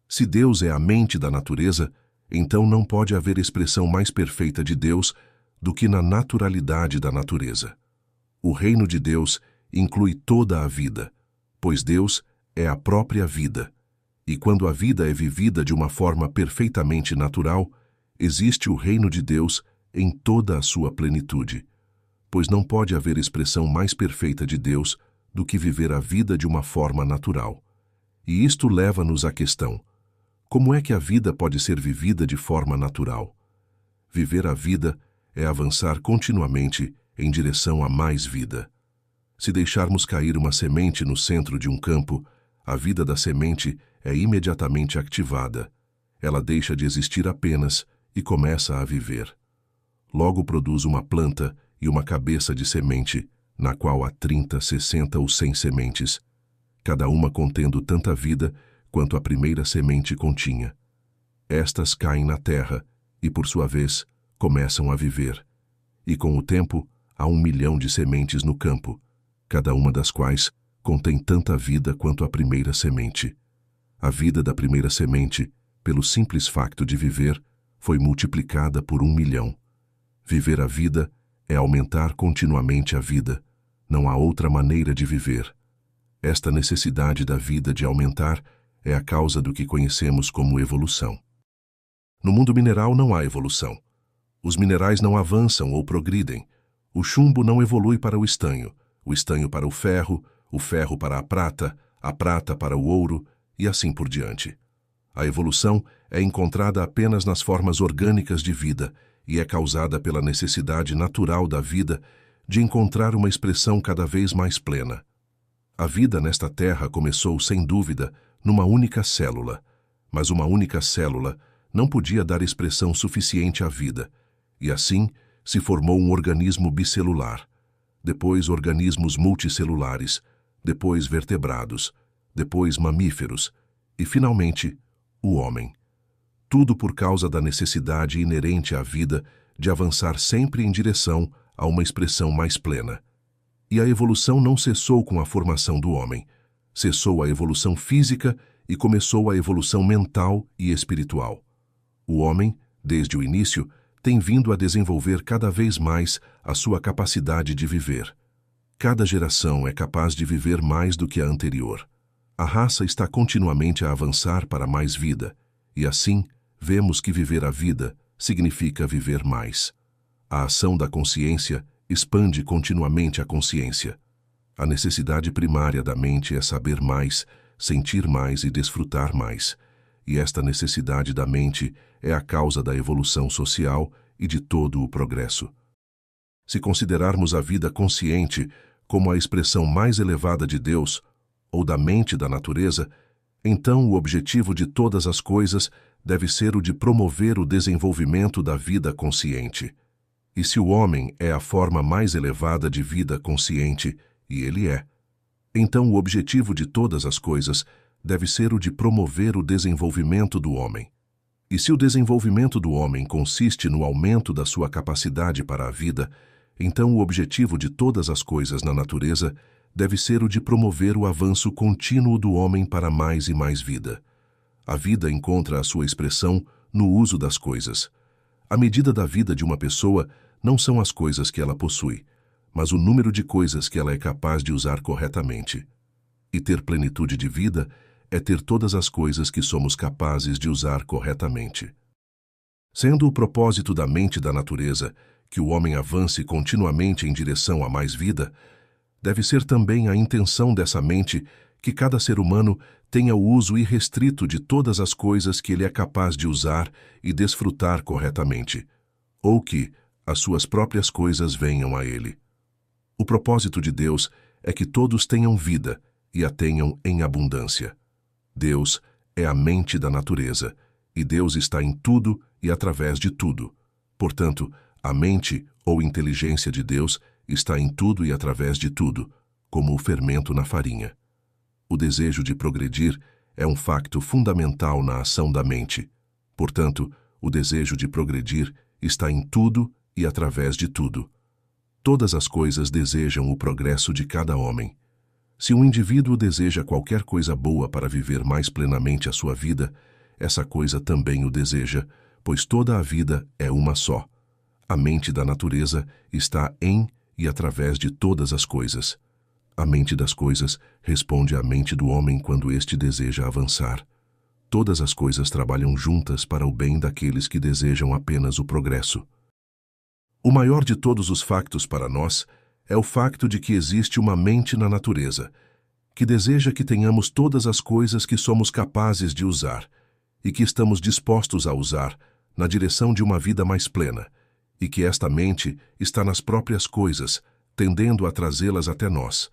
Se Deus é a mente da natureza, então não pode haver expressão mais perfeita de Deus do que na naturalidade da natureza. O reino de Deus inclui toda a vida, pois Deus é a própria vida, e quando a vida é vivida de uma forma perfeitamente natural, existe o reino de Deus em toda a sua plenitude, pois não pode haver expressão mais perfeita de Deus do que viver a vida de uma forma natural. E isto leva-nos à questão: como é que a vida pode ser vivida de forma natural? Viver a vida é avançar continuamente em direção a mais vida. Se deixarmos cair uma semente no centro de um campo, a vida da semente é imediatamente ativada. Ela deixa de existir apenas e começa a viver. Logo produz uma planta e uma cabeça de semente, na qual há 30, 60 ou 100 sementes, cada uma contendo tanta vida quanto a primeira semente continha. Estas caem na terra e, por sua vez, começam a viver. E com o tempo, há 1 milhão de sementes no campo, cada uma das quais contém tanta vida quanto a primeira semente. A vida da primeira semente, pelo simples facto de viver, foi multiplicada por 1 milhão. Viver a vida é aumentar continuamente a vida. Não há outra maneira de viver. Esta necessidade da vida de aumentar é a causa do que conhecemos como evolução. No mundo mineral não há evolução. Os minerais não avançam ou progridem. O chumbo não evolui para o estanho para o ferro para a prata para o ouro e assim por diante. A evolução é encontrada apenas nas formas orgânicas de vida e é causada pela necessidade natural da vida de encontrar uma expressão cada vez mais plena. A vida nesta terra começou, sem dúvida, numa única célula, mas uma única célula não podia dar expressão suficiente à vida, e assim se formou um organismo bicelular, depois organismos multicelulares, depois vertebrados, depois mamíferos e, finalmente, o homem. Tudo por causa da necessidade inerente à vida de avançar sempre em direção a uma expressão mais plena. E a evolução não cessou com a formação do homem. Cessou a evolução física e começou a evolução mental e espiritual. O homem, desde o início, tem vindo a desenvolver cada vez mais a sua capacidade de viver. Cada geração é capaz de viver mais do que a anterior. A raça está continuamente a avançar para mais vida, e assim vemos que viver a vida significa viver mais. A ação da consciência expande continuamente a consciência. A necessidade primária da mente é saber mais, sentir mais e desfrutar mais. E esta necessidade da mente é a causa da evolução social e de todo o progresso. Se considerarmos a vida consciente como a expressão mais elevada de Deus, ou da mente da natureza, então o objetivo de todas as coisas deve ser o de promover o desenvolvimento da vida consciente. E se o homem é a forma mais elevada de vida consciente, e ele é, então o objetivo de todas as coisas deve ser o de promover o desenvolvimento do homem. E se o desenvolvimento do homem consiste no aumento da sua capacidade para a vida, então o objetivo de todas as coisas na natureza deve ser o de promover o avanço contínuo do homem para mais e mais vida. A vida encontra a sua expressão no uso das coisas. A medida da vida de uma pessoa não são as coisas que ela possui, mas o número de coisas que ela é capaz de usar corretamente. E ter plenitude de vida é ter todas as coisas que somos capazes de usar corretamente. Sendo o propósito da mente da natureza que o homem avance continuamente em direção a mais vida, deve ser também a intenção dessa mente que cada ser humano tenha o uso irrestrito de todas as coisas que ele é capaz de usar e desfrutar corretamente, ou que as suas próprias coisas venham a ele. O propósito de Deus é que todos tenham vida e a tenham em abundância. Deus é a mente da natureza, e Deus está em tudo e através de tudo. Portanto, a mente ou inteligência de Deus está em tudo e através de tudo, como o fermento na farinha. O desejo de progredir é um facto fundamental na ação da mente. Portanto, o desejo de progredir está em tudo e através de tudo. Todas as coisas desejam o progresso de cada homem. Se um indivíduo deseja qualquer coisa boa para viver mais plenamente a sua vida, essa coisa também o deseja, pois toda a vida é uma só. A mente da natureza está em e através de todas as coisas. A mente das coisas responde à mente do homem quando este deseja avançar. Todas as coisas trabalham juntas para o bem daqueles que desejam apenas o progresso. O maior de todos os factos para nós é o facto de que existe uma mente na natureza, que deseja que tenhamos todas as coisas que somos capazes de usar e que estamos dispostos a usar na direção de uma vida mais plena, e que esta mente está nas próprias coisas, tendendo a trazê-las até nós,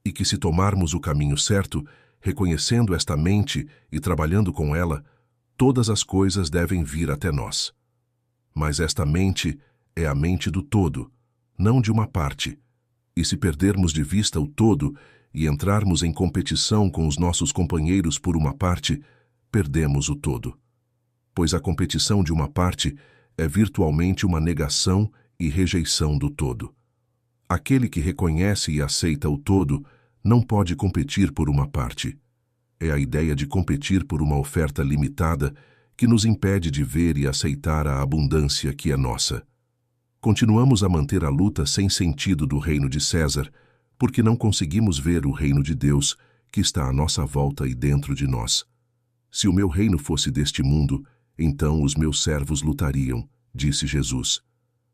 e que se tomarmos o caminho certo, reconhecendo esta mente e trabalhando com ela, todas as coisas devem vir até nós. Mas esta mente é a mente do todo, não de uma parte, e se perdermos de vista o todo e entrarmos em competição com os nossos companheiros por uma parte, perdemos o todo. Pois a competição de uma parte é virtualmente uma negação e rejeição do todo. Aquele que reconhece e aceita o todo não pode competir por uma parte. É a ideia de competir por uma oferta limitada que nos impede de ver e aceitar a abundância que é nossa. Continuamos a manter a luta sem sentido do reino de César, porque não conseguimos ver o reino de Deus que está à nossa volta e dentro de nós. Se o meu reino fosse deste mundo, então os meus servos lutariam, disse Jesus.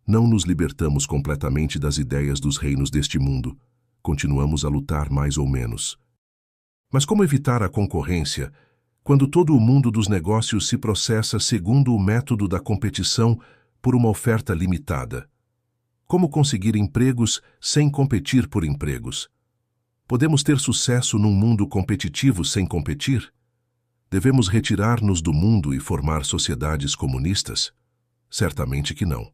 Não nos libertamos completamente das ideias dos reinos deste mundo. Continuamos a lutar mais ou menos. Mas como evitar a concorrência quando todo o mundo dos negócios se processa segundo o método da competição por uma oferta limitada? Como conseguir empregos sem competir por empregos? Podemos ter sucesso num mundo competitivo sem competir? Devemos retirar-nos do mundo e formar sociedades comunistas? Certamente que não.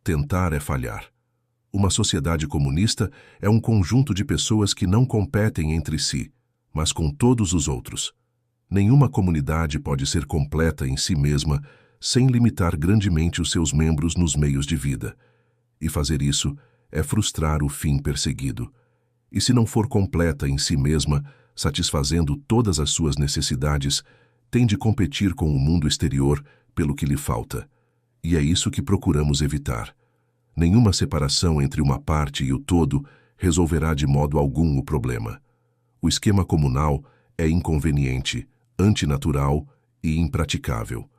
Tentar é falhar. Uma sociedade comunista é um conjunto de pessoas que não competem entre si, mas com todos os outros. Nenhuma comunidade pode ser completa em si mesma sem limitar grandemente os seus membros nos meios de vida. E fazer isso é frustrar o fim perseguido. E se não for completa em si mesma, satisfazendo todas as suas necessidades, tem de competir com o mundo exterior pelo que lhe falta. E é isso que procuramos evitar. Nenhuma separação entre uma parte e o todo resolverá de modo algum o problema. O esquema comunal é inconveniente, antinatural e impraticável.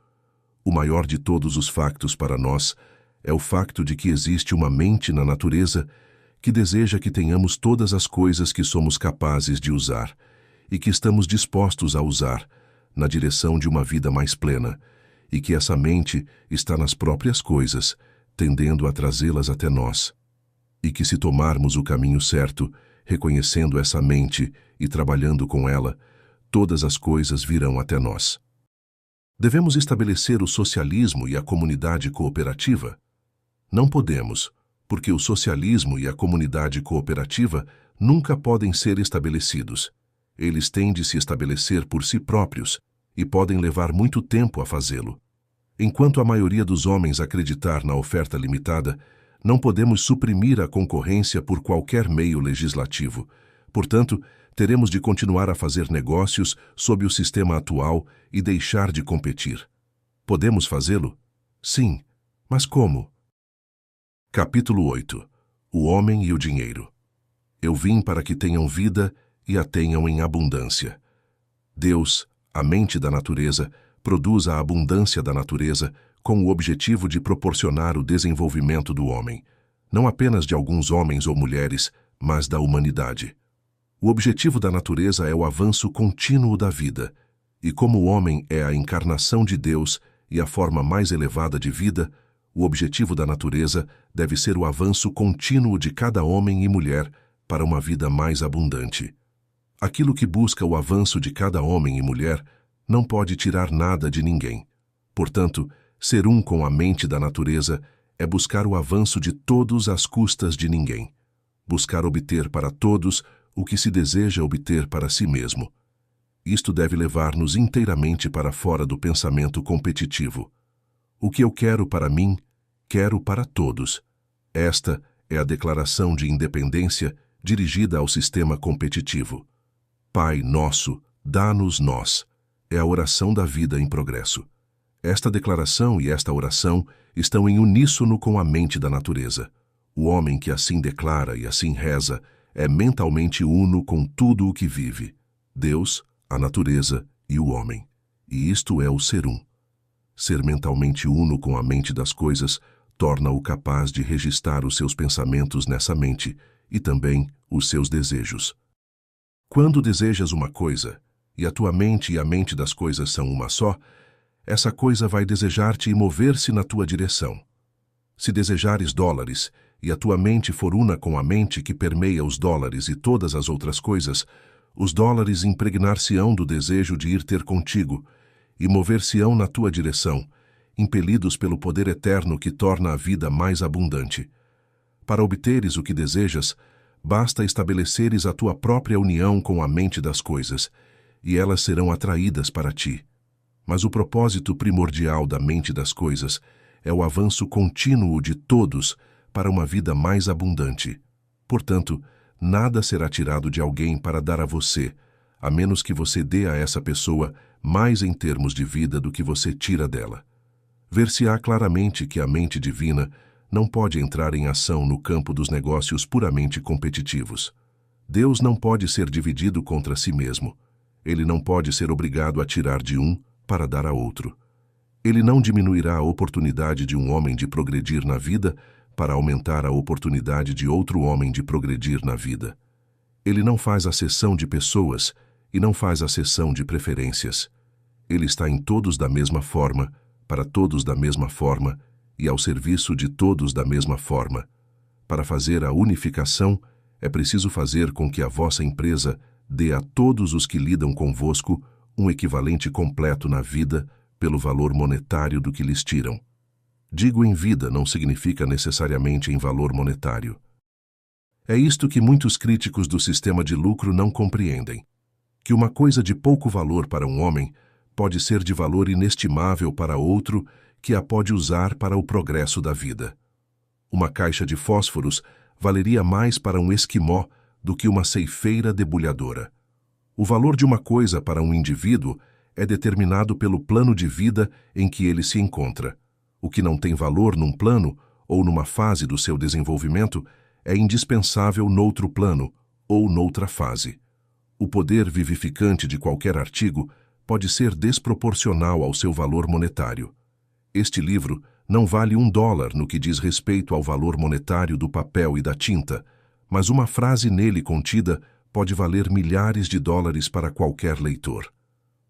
O maior de todos os factos para nós é o facto de que existe uma mente na natureza que deseja que tenhamos todas as coisas que somos capazes de usar e que estamos dispostos a usar na direção de uma vida mais plena, e que essa mente está nas próprias coisas, tendendo a trazê-las até nós. E que se tomarmos o caminho certo, reconhecendo essa mente e trabalhando com ela, todas as coisas virão até nós. Devemos estabelecer o socialismo e a comunidade cooperativa? Não podemos, porque o socialismo e a comunidade cooperativa nunca podem ser estabelecidos. Eles têm de se estabelecer por si próprios e podem levar muito tempo a fazê-lo. Enquanto a maioria dos homens acreditar na oferta limitada, não podemos suprimir a concorrência por qualquer meio legislativo. Portanto, teremos de continuar a fazer negócios sob o sistema atual e deixar de competir. Podemos fazê-lo? Sim, mas como? Capítulo 8. O homem e o dinheiro. Eu vim para que tenham vida e a tenham em abundância. Deus, a mente da natureza, produz a abundância da natureza com o objetivo de proporcionar o desenvolvimento do homem, não apenas de alguns homens ou mulheres, mas da humanidade. O objetivo da natureza é o avanço contínuo da vida, e como o homem é a encarnação de Deus e a forma mais elevada de vida, o objetivo da natureza deve ser o avanço contínuo de cada homem e mulher para uma vida mais abundante. Aquilo que busca o avanço de cada homem e mulher não pode tirar nada de ninguém. Portanto, ser um com a mente da natureza é buscar o avanço de todos às custas de ninguém. Buscar obter para todos o que se deseja obter para si mesmo. Isto deve levar-nos inteiramente para fora do pensamento competitivo. O que eu quero para mim, quero para todos. Esta é a declaração de independência dirigida ao sistema competitivo. Pai nosso, dá-nos nós. É a oração da vida em progresso. Esta declaração e esta oração estão em uníssono com a mente da natureza. O homem que assim declara e assim reza é mentalmente uno com tudo o que vive. Deus, a natureza e o homem. E isto é o ser um. Ser mentalmente uno com a mente das coisas torna-o capaz de registrar os seus pensamentos nessa mente e também os seus desejos. Quando desejas uma coisa, e a tua mente e a mente das coisas são uma só, essa coisa vai desejar-te e mover-se na tua direção. Se desejares dólares, e a tua mente for una com a mente que permeia os dólares e todas as outras coisas, os dólares impregnar-se-ão do desejo de ir ter contigo, e mover-se-ão na tua direção, impelidos pelo poder eterno que torna a vida mais abundante. Para obteres o que desejas, basta estabeleceres a tua própria união com a mente das coisas, e elas serão atraídas para ti. Mas o propósito primordial da mente das coisas é o avanço contínuo de todos para uma vida mais abundante. Portanto, nada será tirado de alguém para dar a você, a menos que você dê a essa pessoa mais em termos de vida do que você tira dela. Ver-se-á claramente que a mente divina não pode entrar em ação no campo dos negócios puramente competitivos. Deus não pode ser dividido contra si mesmo. Ele não pode ser obrigado a tirar de um para dar a outro. Ele não diminuirá a oportunidade de um homem de progredir na vida para aumentar a oportunidade de outro homem de progredir na vida. Ele não faz acepção de pessoas e não faz acepção de preferências. Ele está em todos da mesma forma, para todos da mesma forma e ao serviço de todos da mesma forma. Para fazer a unificação, é preciso fazer com que a vossa empresa dê a todos os que lidam convosco um equivalente completo na vida pelo valor monetário do que lhes tiram. Digo em vida não significa necessariamente em valor monetário. É isto que muitos críticos do sistema de lucro não compreendem, que uma coisa de pouco valor para um homem pode ser de valor inestimável para outro que a pode usar para o progresso da vida. Uma caixa de fósforos valeria mais para um esquimó do que uma ceifeira debulhadora. O valor de uma coisa para um indivíduo é determinado pelo plano de vida em que ele se encontra. O que não tem valor num plano ou numa fase do seu desenvolvimento é indispensável noutro plano ou noutra fase. O poder vivificante de qualquer artigo pode ser desproporcional ao seu valor monetário. Este livro não vale $1 no que diz respeito ao valor monetário do papel e da tinta, mas uma frase nele contida pode valer milhares de dólares para qualquer leitor.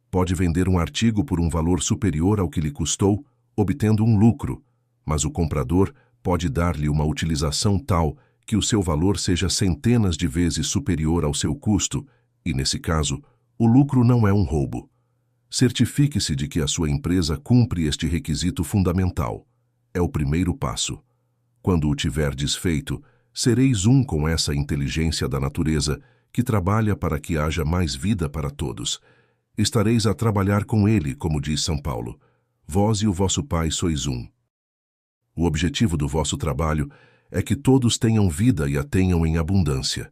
Pode vender um artigo por um valor superior ao que lhe custou, obtendo um lucro, mas o comprador pode dar-lhe uma utilização tal que o seu valor seja centenas de vezes superior ao seu custo, e, nesse caso, o lucro não é um roubo. Certifique-se de que a sua empresa cumpre este requisito fundamental. É o primeiro passo. Quando o tiverdes feito, sereis um com essa inteligência da natureza que trabalha para que haja mais vida para todos. Estareis a trabalhar com ele, como diz São Paulo. Vós e o vosso Pai sois um. O objetivo do vosso trabalho é que todos tenham vida e a tenham em abundância.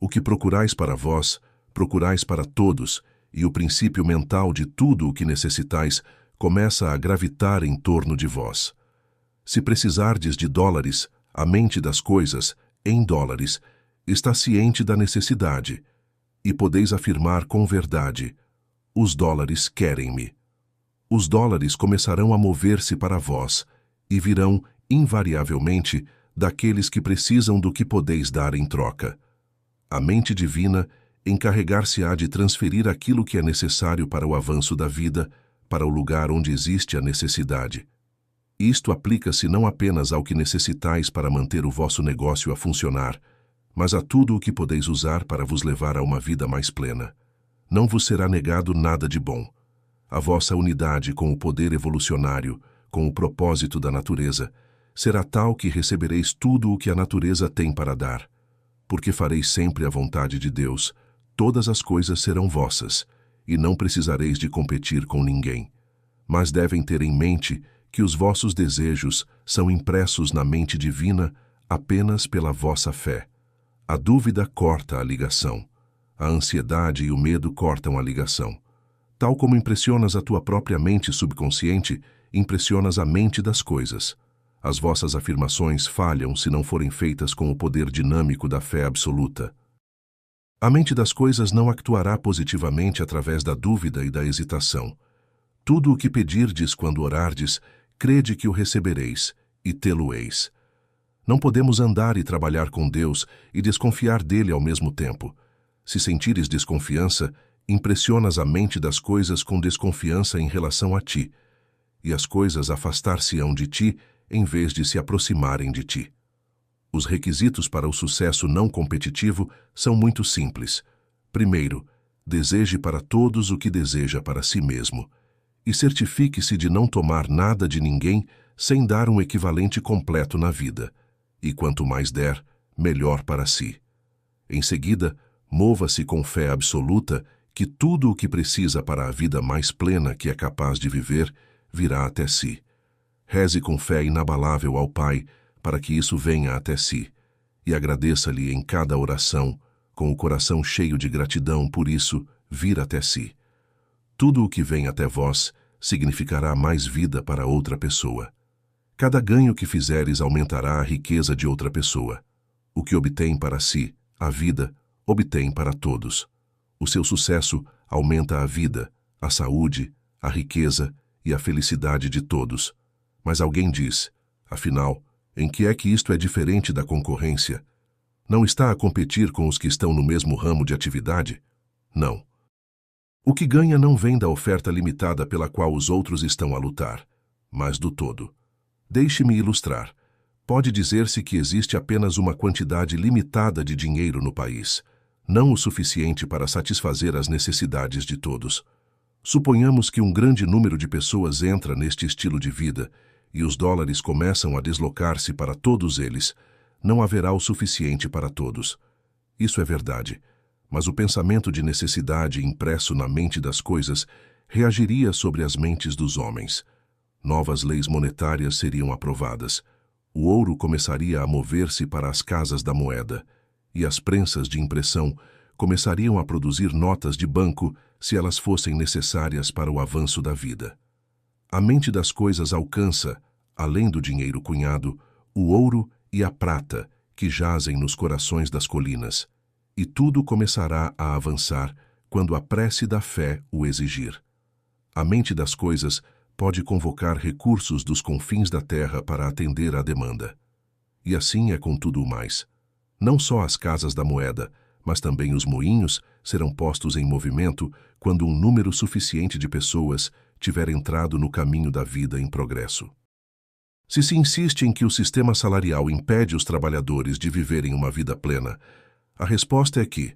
O que procurais para vós, procurais para todos, e o princípio mental de tudo o que necessitais começa a gravitar em torno de vós. Se precisardes de dólares, a mente das coisas, em dólares, está ciente da necessidade, e podeis afirmar com verdade: os dólares querem-me. Os dólares começarão a mover-se para vós, e virão, invariavelmente, daqueles que precisam do que podeis dar em troca. A mente divina encarregar-se-á de transferir aquilo que é necessário para o avanço da vida, para o lugar onde existe a necessidade. Isto aplica-se não apenas ao que necessitais para manter o vosso negócio a funcionar, mas a tudo o que podeis usar para vos levar a uma vida mais plena. Não vos será negado nada de bom. A vossa unidade com o poder evolucionário, com o propósito da natureza, será tal que recebereis tudo o que a natureza tem para dar. Porque fareis sempre a vontade de Deus, todas as coisas serão vossas, e não precisareis de competir com ninguém. Mas devem ter em mente que os vossos desejos são impressos na mente divina apenas pela vossa fé. A dúvida corta a ligação. A ansiedade e o medo cortam a ligação. Tal como impressionas a tua própria mente subconsciente, impressionas a mente das coisas. As vossas afirmações falham se não forem feitas com o poder dinâmico da fé absoluta. A mente das coisas não actuará positivamente através da dúvida e da hesitação. Tudo o que pedirdes quando orardes, crede que o recebereis, e tê-lo-eis. Não podemos andar e trabalhar com Deus e desconfiar dele ao mesmo tempo. Se sentires desconfiança, impressionas a mente das coisas com desconfiança em relação a ti, e as coisas afastar-se-ão de ti em vez de se aproximarem de ti. Os requisitos para o sucesso não competitivo são muito simples. Primeiro, deseje para todos o que deseja para si mesmo, e certifique-se de não tomar nada de ninguém sem dar um equivalente completo na vida, e quanto mais der, melhor para si. Em seguida, mova-se com fé absoluta que tudo o que precisa para a vida mais plena que é capaz de viver virá até si. Reze com fé inabalável ao Pai para que isso venha até si, e agradeça-lhe em cada oração, com o coração cheio de gratidão por isso vir até si. Tudo o que vem até vós significará mais vida para outra pessoa. Cada ganho que fizeres aumentará a riqueza de outra pessoa. O que obtém para si, a vida, obtém para todos. O seu sucesso aumenta a vida, a saúde, a riqueza e a felicidade de todos. Mas alguém diz, afinal, em que é que isto é diferente da concorrência? Não está a competir com os que estão no mesmo ramo de atividade? Não. O que ganha não vem da oferta limitada pela qual os outros estão a lutar, mas do todo. Deixe-me ilustrar. Pode dizer-se que existe apenas uma quantidade limitada de dinheiro no país, não o suficiente para satisfazer as necessidades de todos. Suponhamos que um grande número de pessoas entra neste estilo de vida e os dólares começam a deslocar-se para todos eles. Não haverá o suficiente para todos. Isso é verdade, mas o pensamento de necessidade impresso na mente das coisas reagiria sobre as mentes dos homens. Novas leis monetárias seriam aprovadas. O ouro começaria a mover-se para as casas da moeda, e as prensas de impressão começariam a produzir notas de banco se elas fossem necessárias para o avanço da vida. A mente das coisas alcança, além do dinheiro cunhado, o ouro e a prata que jazem nos corações das colinas, e tudo começará a avançar quando a prece da fé o exigir. A mente das coisas pode convocar recursos dos confins da terra para atender à demanda. E assim é com tudo o mais. Não só as casas da moeda, mas também os moinhos serão postos em movimento quando um número suficiente de pessoas tiver entrado no caminho da vida em progresso. Se se insiste em que o sistema salarial impede os trabalhadores de viverem uma vida plena, a resposta é que,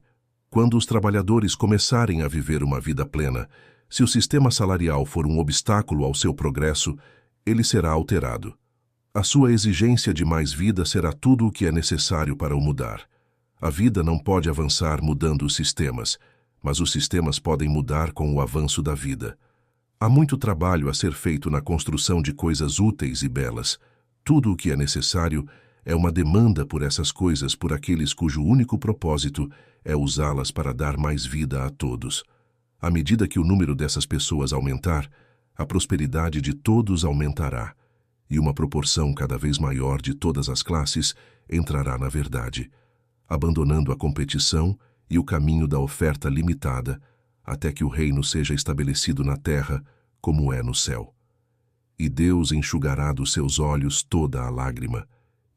quando os trabalhadores começarem a viver uma vida plena, se o sistema salarial for um obstáculo ao seu progresso, ele será alterado. A sua exigência de mais vida será tudo o que é necessário para o mudar. A vida não pode avançar mudando os sistemas, mas os sistemas podem mudar com o avanço da vida. Há muito trabalho a ser feito na construção de coisas úteis e belas. Tudo o que é necessário é uma demanda por essas coisas por aqueles cujo único propósito é usá-las para dar mais vida a todos. À medida que o número dessas pessoas aumentar, a prosperidade de todos aumentará, e uma proporção cada vez maior de todas as classes entrará na verdade, abandonando a competição e o caminho da oferta limitada, até que o reino seja estabelecido na terra como é no céu. E Deus enxugará dos seus olhos toda a lágrima,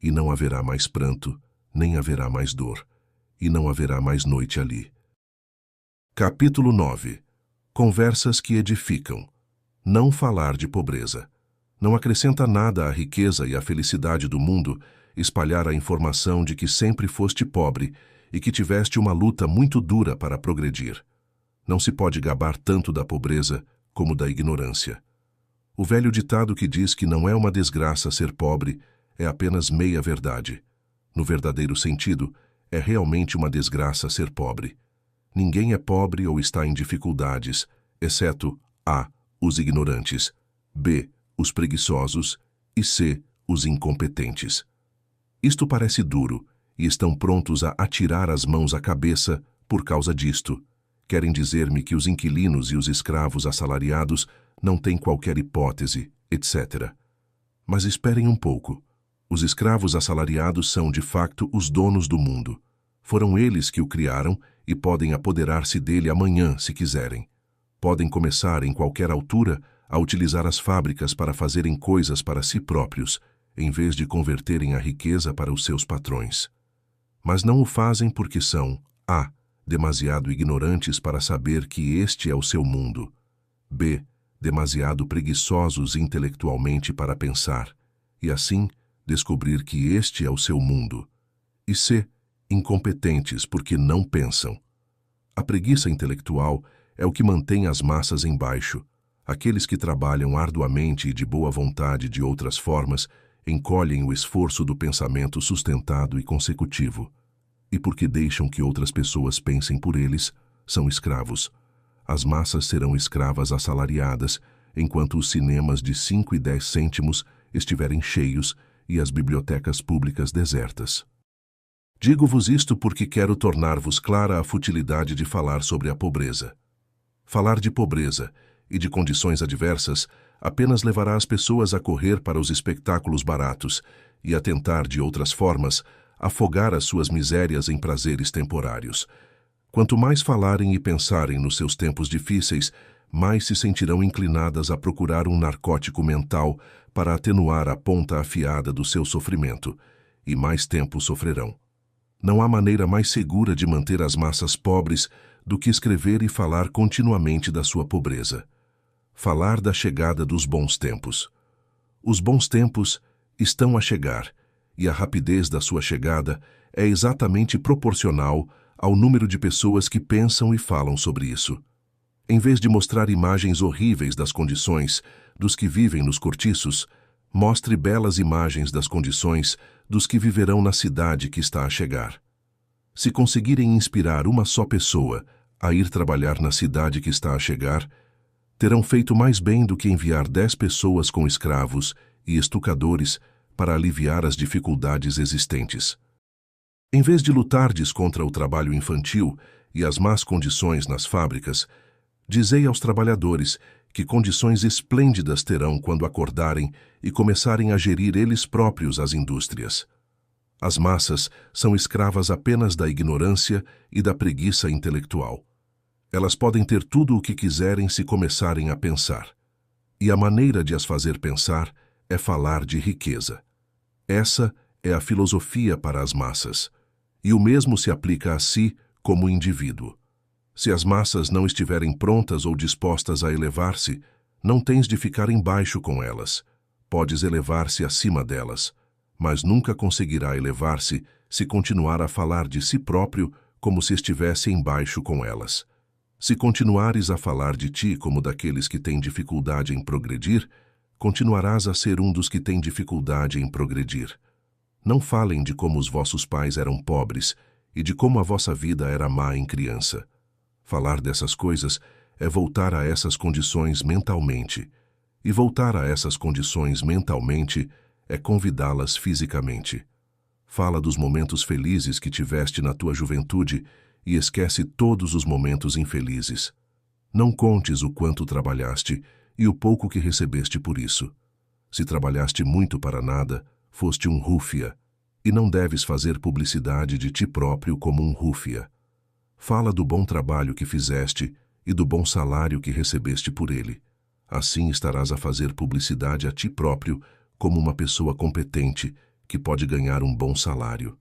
e não haverá mais pranto, nem haverá mais dor, e não haverá mais noite ali. Capítulo 9. Conversas que edificam. Não falar de pobreza. Não acrescenta nada à riqueza e à felicidade do mundo espalhar a informação de que sempre foste pobre e que tiveste uma luta muito dura para progredir. Não se pode gabar tanto da pobreza como da ignorância. O velho ditado que diz que não é uma desgraça ser pobre é apenas meia verdade. No verdadeiro sentido, é realmente uma desgraça ser pobre. Ninguém é pobre ou está em dificuldades, exceto a. os ignorantes, b. os preguiçosos e c. os incompetentes. Isto parece duro, e estão prontos a atirar as mãos à cabeça por causa disto. Querem dizer-me que os inquilinos e os escravos assalariados não têm qualquer hipótese, etc. Mas esperem um pouco. Os escravos assalariados são, de facto, os donos do mundo. Foram eles que o criaram e podem apoderar-se dele amanhã, se quiserem. Podem começar, em qualquer altura, a utilizar as fábricas para fazerem coisas para si próprios, em vez de converterem a riqueza para os seus patrões. Mas não o fazem porque são a. demasiado ignorantes para saber que este é o seu mundo, b. demasiado preguiçosos intelectualmente para pensar, e assim descobrir que este é o seu mundo, e c. incompetentes porque não pensam. A preguiça intelectual é o que mantém as massas embaixo. Aqueles que trabalham arduamente e de boa vontade de outras formas encolhem o esforço do pensamento sustentado e consecutivo. E porque deixam que outras pessoas pensem por eles, são escravos. As massas serão escravas assalariadas, enquanto os cinemas de 5 e 10 cêntimos estiverem cheios e as bibliotecas públicas desertas. Digo-vos isto porque quero tornar-vos clara a futilidade de falar sobre a pobreza. Falar de pobreza e de condições adversas apenas levará as pessoas a correr para os espectáculos baratos e a tentar, de outras formas, afogar as suas misérias em prazeres temporários. Quanto mais falarem e pensarem nos seus tempos difíceis, mais se sentirão inclinadas a procurar um narcótico mental para atenuar a ponta afiada do seu sofrimento, e mais tempo sofrerão. Não há maneira mais segura de manter as massas pobres do que escrever e falar continuamente da sua pobreza. Falar da chegada dos bons tempos. Os bons tempos estão a chegar, e a rapidez da sua chegada é exatamente proporcional ao número de pessoas que pensam e falam sobre isso. Em vez de mostrar imagens horríveis das condições dos que vivem nos cortiços, mostre belas imagens das condições dos que viverão na cidade que está a chegar. Se conseguirem inspirar uma só pessoa a ir trabalhar na cidade que está a chegar, terão feito mais bem do que enviar 10 pessoas com escravos e estucadores para aliviar as dificuldades existentes. Em vez de lutardes contra o trabalho infantil e as más condições nas fábricas, dizei aos trabalhadores que condições esplêndidas terão quando acordarem e começarem a gerir eles próprios as indústrias. As massas são escravas apenas da ignorância e da preguiça intelectual. Elas podem ter tudo o que quiserem se começarem a pensar. E a maneira de as fazer pensar é falar de riqueza. Essa é a filosofia para as massas. E o mesmo se aplica a si como indivíduo. Se as massas não estiverem prontas ou dispostas a elevar-se, não tens de ficar embaixo com elas. Podes elevar-se acima delas, mas nunca conseguirá elevar-se se continuar a falar de si próprio como se estivesse embaixo com elas. Se continuares a falar de ti como daqueles que têm dificuldade em progredir, continuarás a ser um dos que têm dificuldade em progredir. Não falem de como os vossos pais eram pobres e de como a vossa vida era má em criança. Falar dessas coisas é voltar a essas condições mentalmente, e voltar a essas condições mentalmente é convidá-las fisicamente. Fala dos momentos felizes que tiveste na tua juventude e esquece todos os momentos infelizes. Não contes o quanto trabalhaste e o pouco que recebeste por isso. Se trabalhaste muito para nada, foste um rúfia, e não deves fazer publicidade de ti próprio como um rúfia. Fala do bom trabalho que fizeste e do bom salário que recebeste por ele. Assim estarás a fazer publicidade a ti próprio como uma pessoa competente que pode ganhar um bom salário.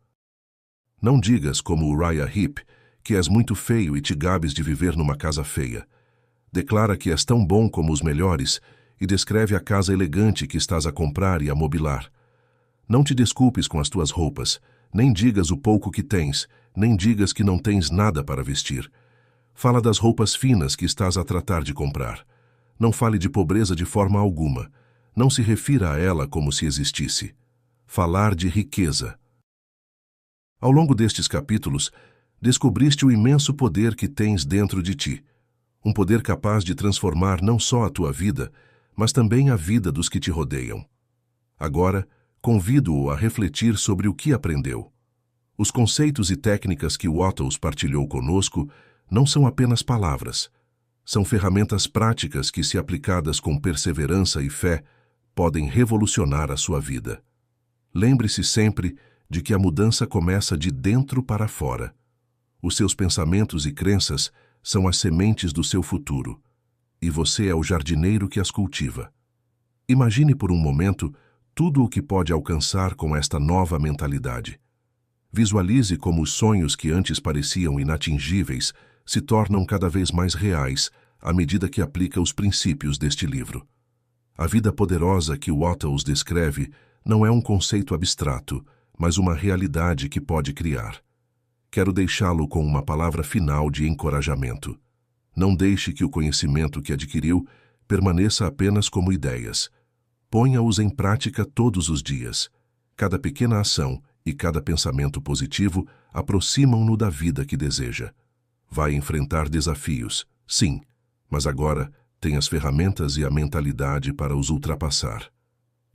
Não digas como Uriah Heep que és muito feio e te gabes de viver numa casa feia. Declara que és tão bom como os melhores e descreve a casa elegante que estás a comprar e a mobilar. Não te desculpes com as tuas roupas, nem digas o pouco que tens, nem digas que não tens nada para vestir. Fala das roupas finas que estás a tratar de comprar. Não fale de pobreza de forma alguma. Não se refira a ela como se existisse. Falar de riqueza. Ao longo destes capítulos, descobriste o imenso poder que tens dentro de ti. Um poder capaz de transformar não só a tua vida, mas também a vida dos que te rodeiam. Agora, convido-o a refletir sobre o que aprendeu. Os conceitos e técnicas que Wattles partilhou conosco não são apenas palavras. São ferramentas práticas que, se aplicadas com perseverança e fé, podem revolucionar a sua vida. Lembre-se sempre de que a mudança começa de dentro para fora. Os seus pensamentos e crenças são as sementes do seu futuro, e você é o jardineiro que as cultiva. Imagine por um momento tudo o que pode alcançar com esta nova mentalidade. Visualize como os sonhos que antes pareciam inatingíveis se tornam cada vez mais reais à medida que aplica os princípios deste livro. A vida poderosa que Wattles descreve não é um conceito abstrato, mas uma realidade que pode criar. Quero deixá-lo com uma palavra final de encorajamento. Não deixe que o conhecimento que adquiriu permaneça apenas como ideias. Ponha-os em prática todos os dias. Cada pequena ação e cada pensamento positivo aproximam-no da vida que deseja. Vai enfrentar desafios, sim, mas agora tem as ferramentas e a mentalidade para os ultrapassar.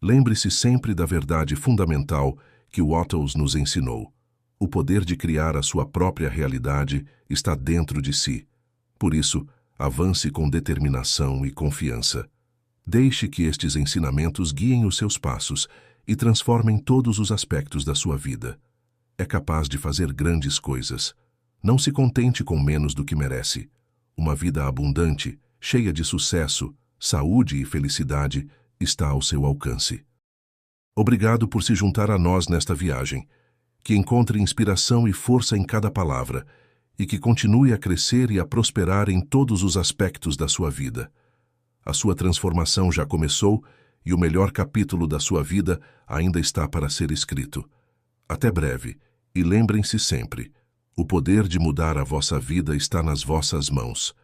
Lembre-se sempre da verdade fundamental que o Ottos nos ensinou. O poder de criar a sua própria realidade está dentro de si. Por isso, avance com determinação e confiança. Deixe que estes ensinamentos guiem os seus passos e transformem todos os aspectos da sua vida. É capaz de fazer grandes coisas. Não se contente com menos do que merece. Uma vida abundante, cheia de sucesso, saúde e felicidade está ao seu alcance. Obrigado por se juntar a nós nesta viagem. Que encontre inspiração e força em cada palavra e que continue a crescer e a prosperar em todos os aspectos da sua vida. A sua transformação já começou e o melhor capítulo da sua vida ainda está para ser escrito. Até breve, e lembrem-se sempre, o poder de mudar a vossa vida está nas vossas mãos.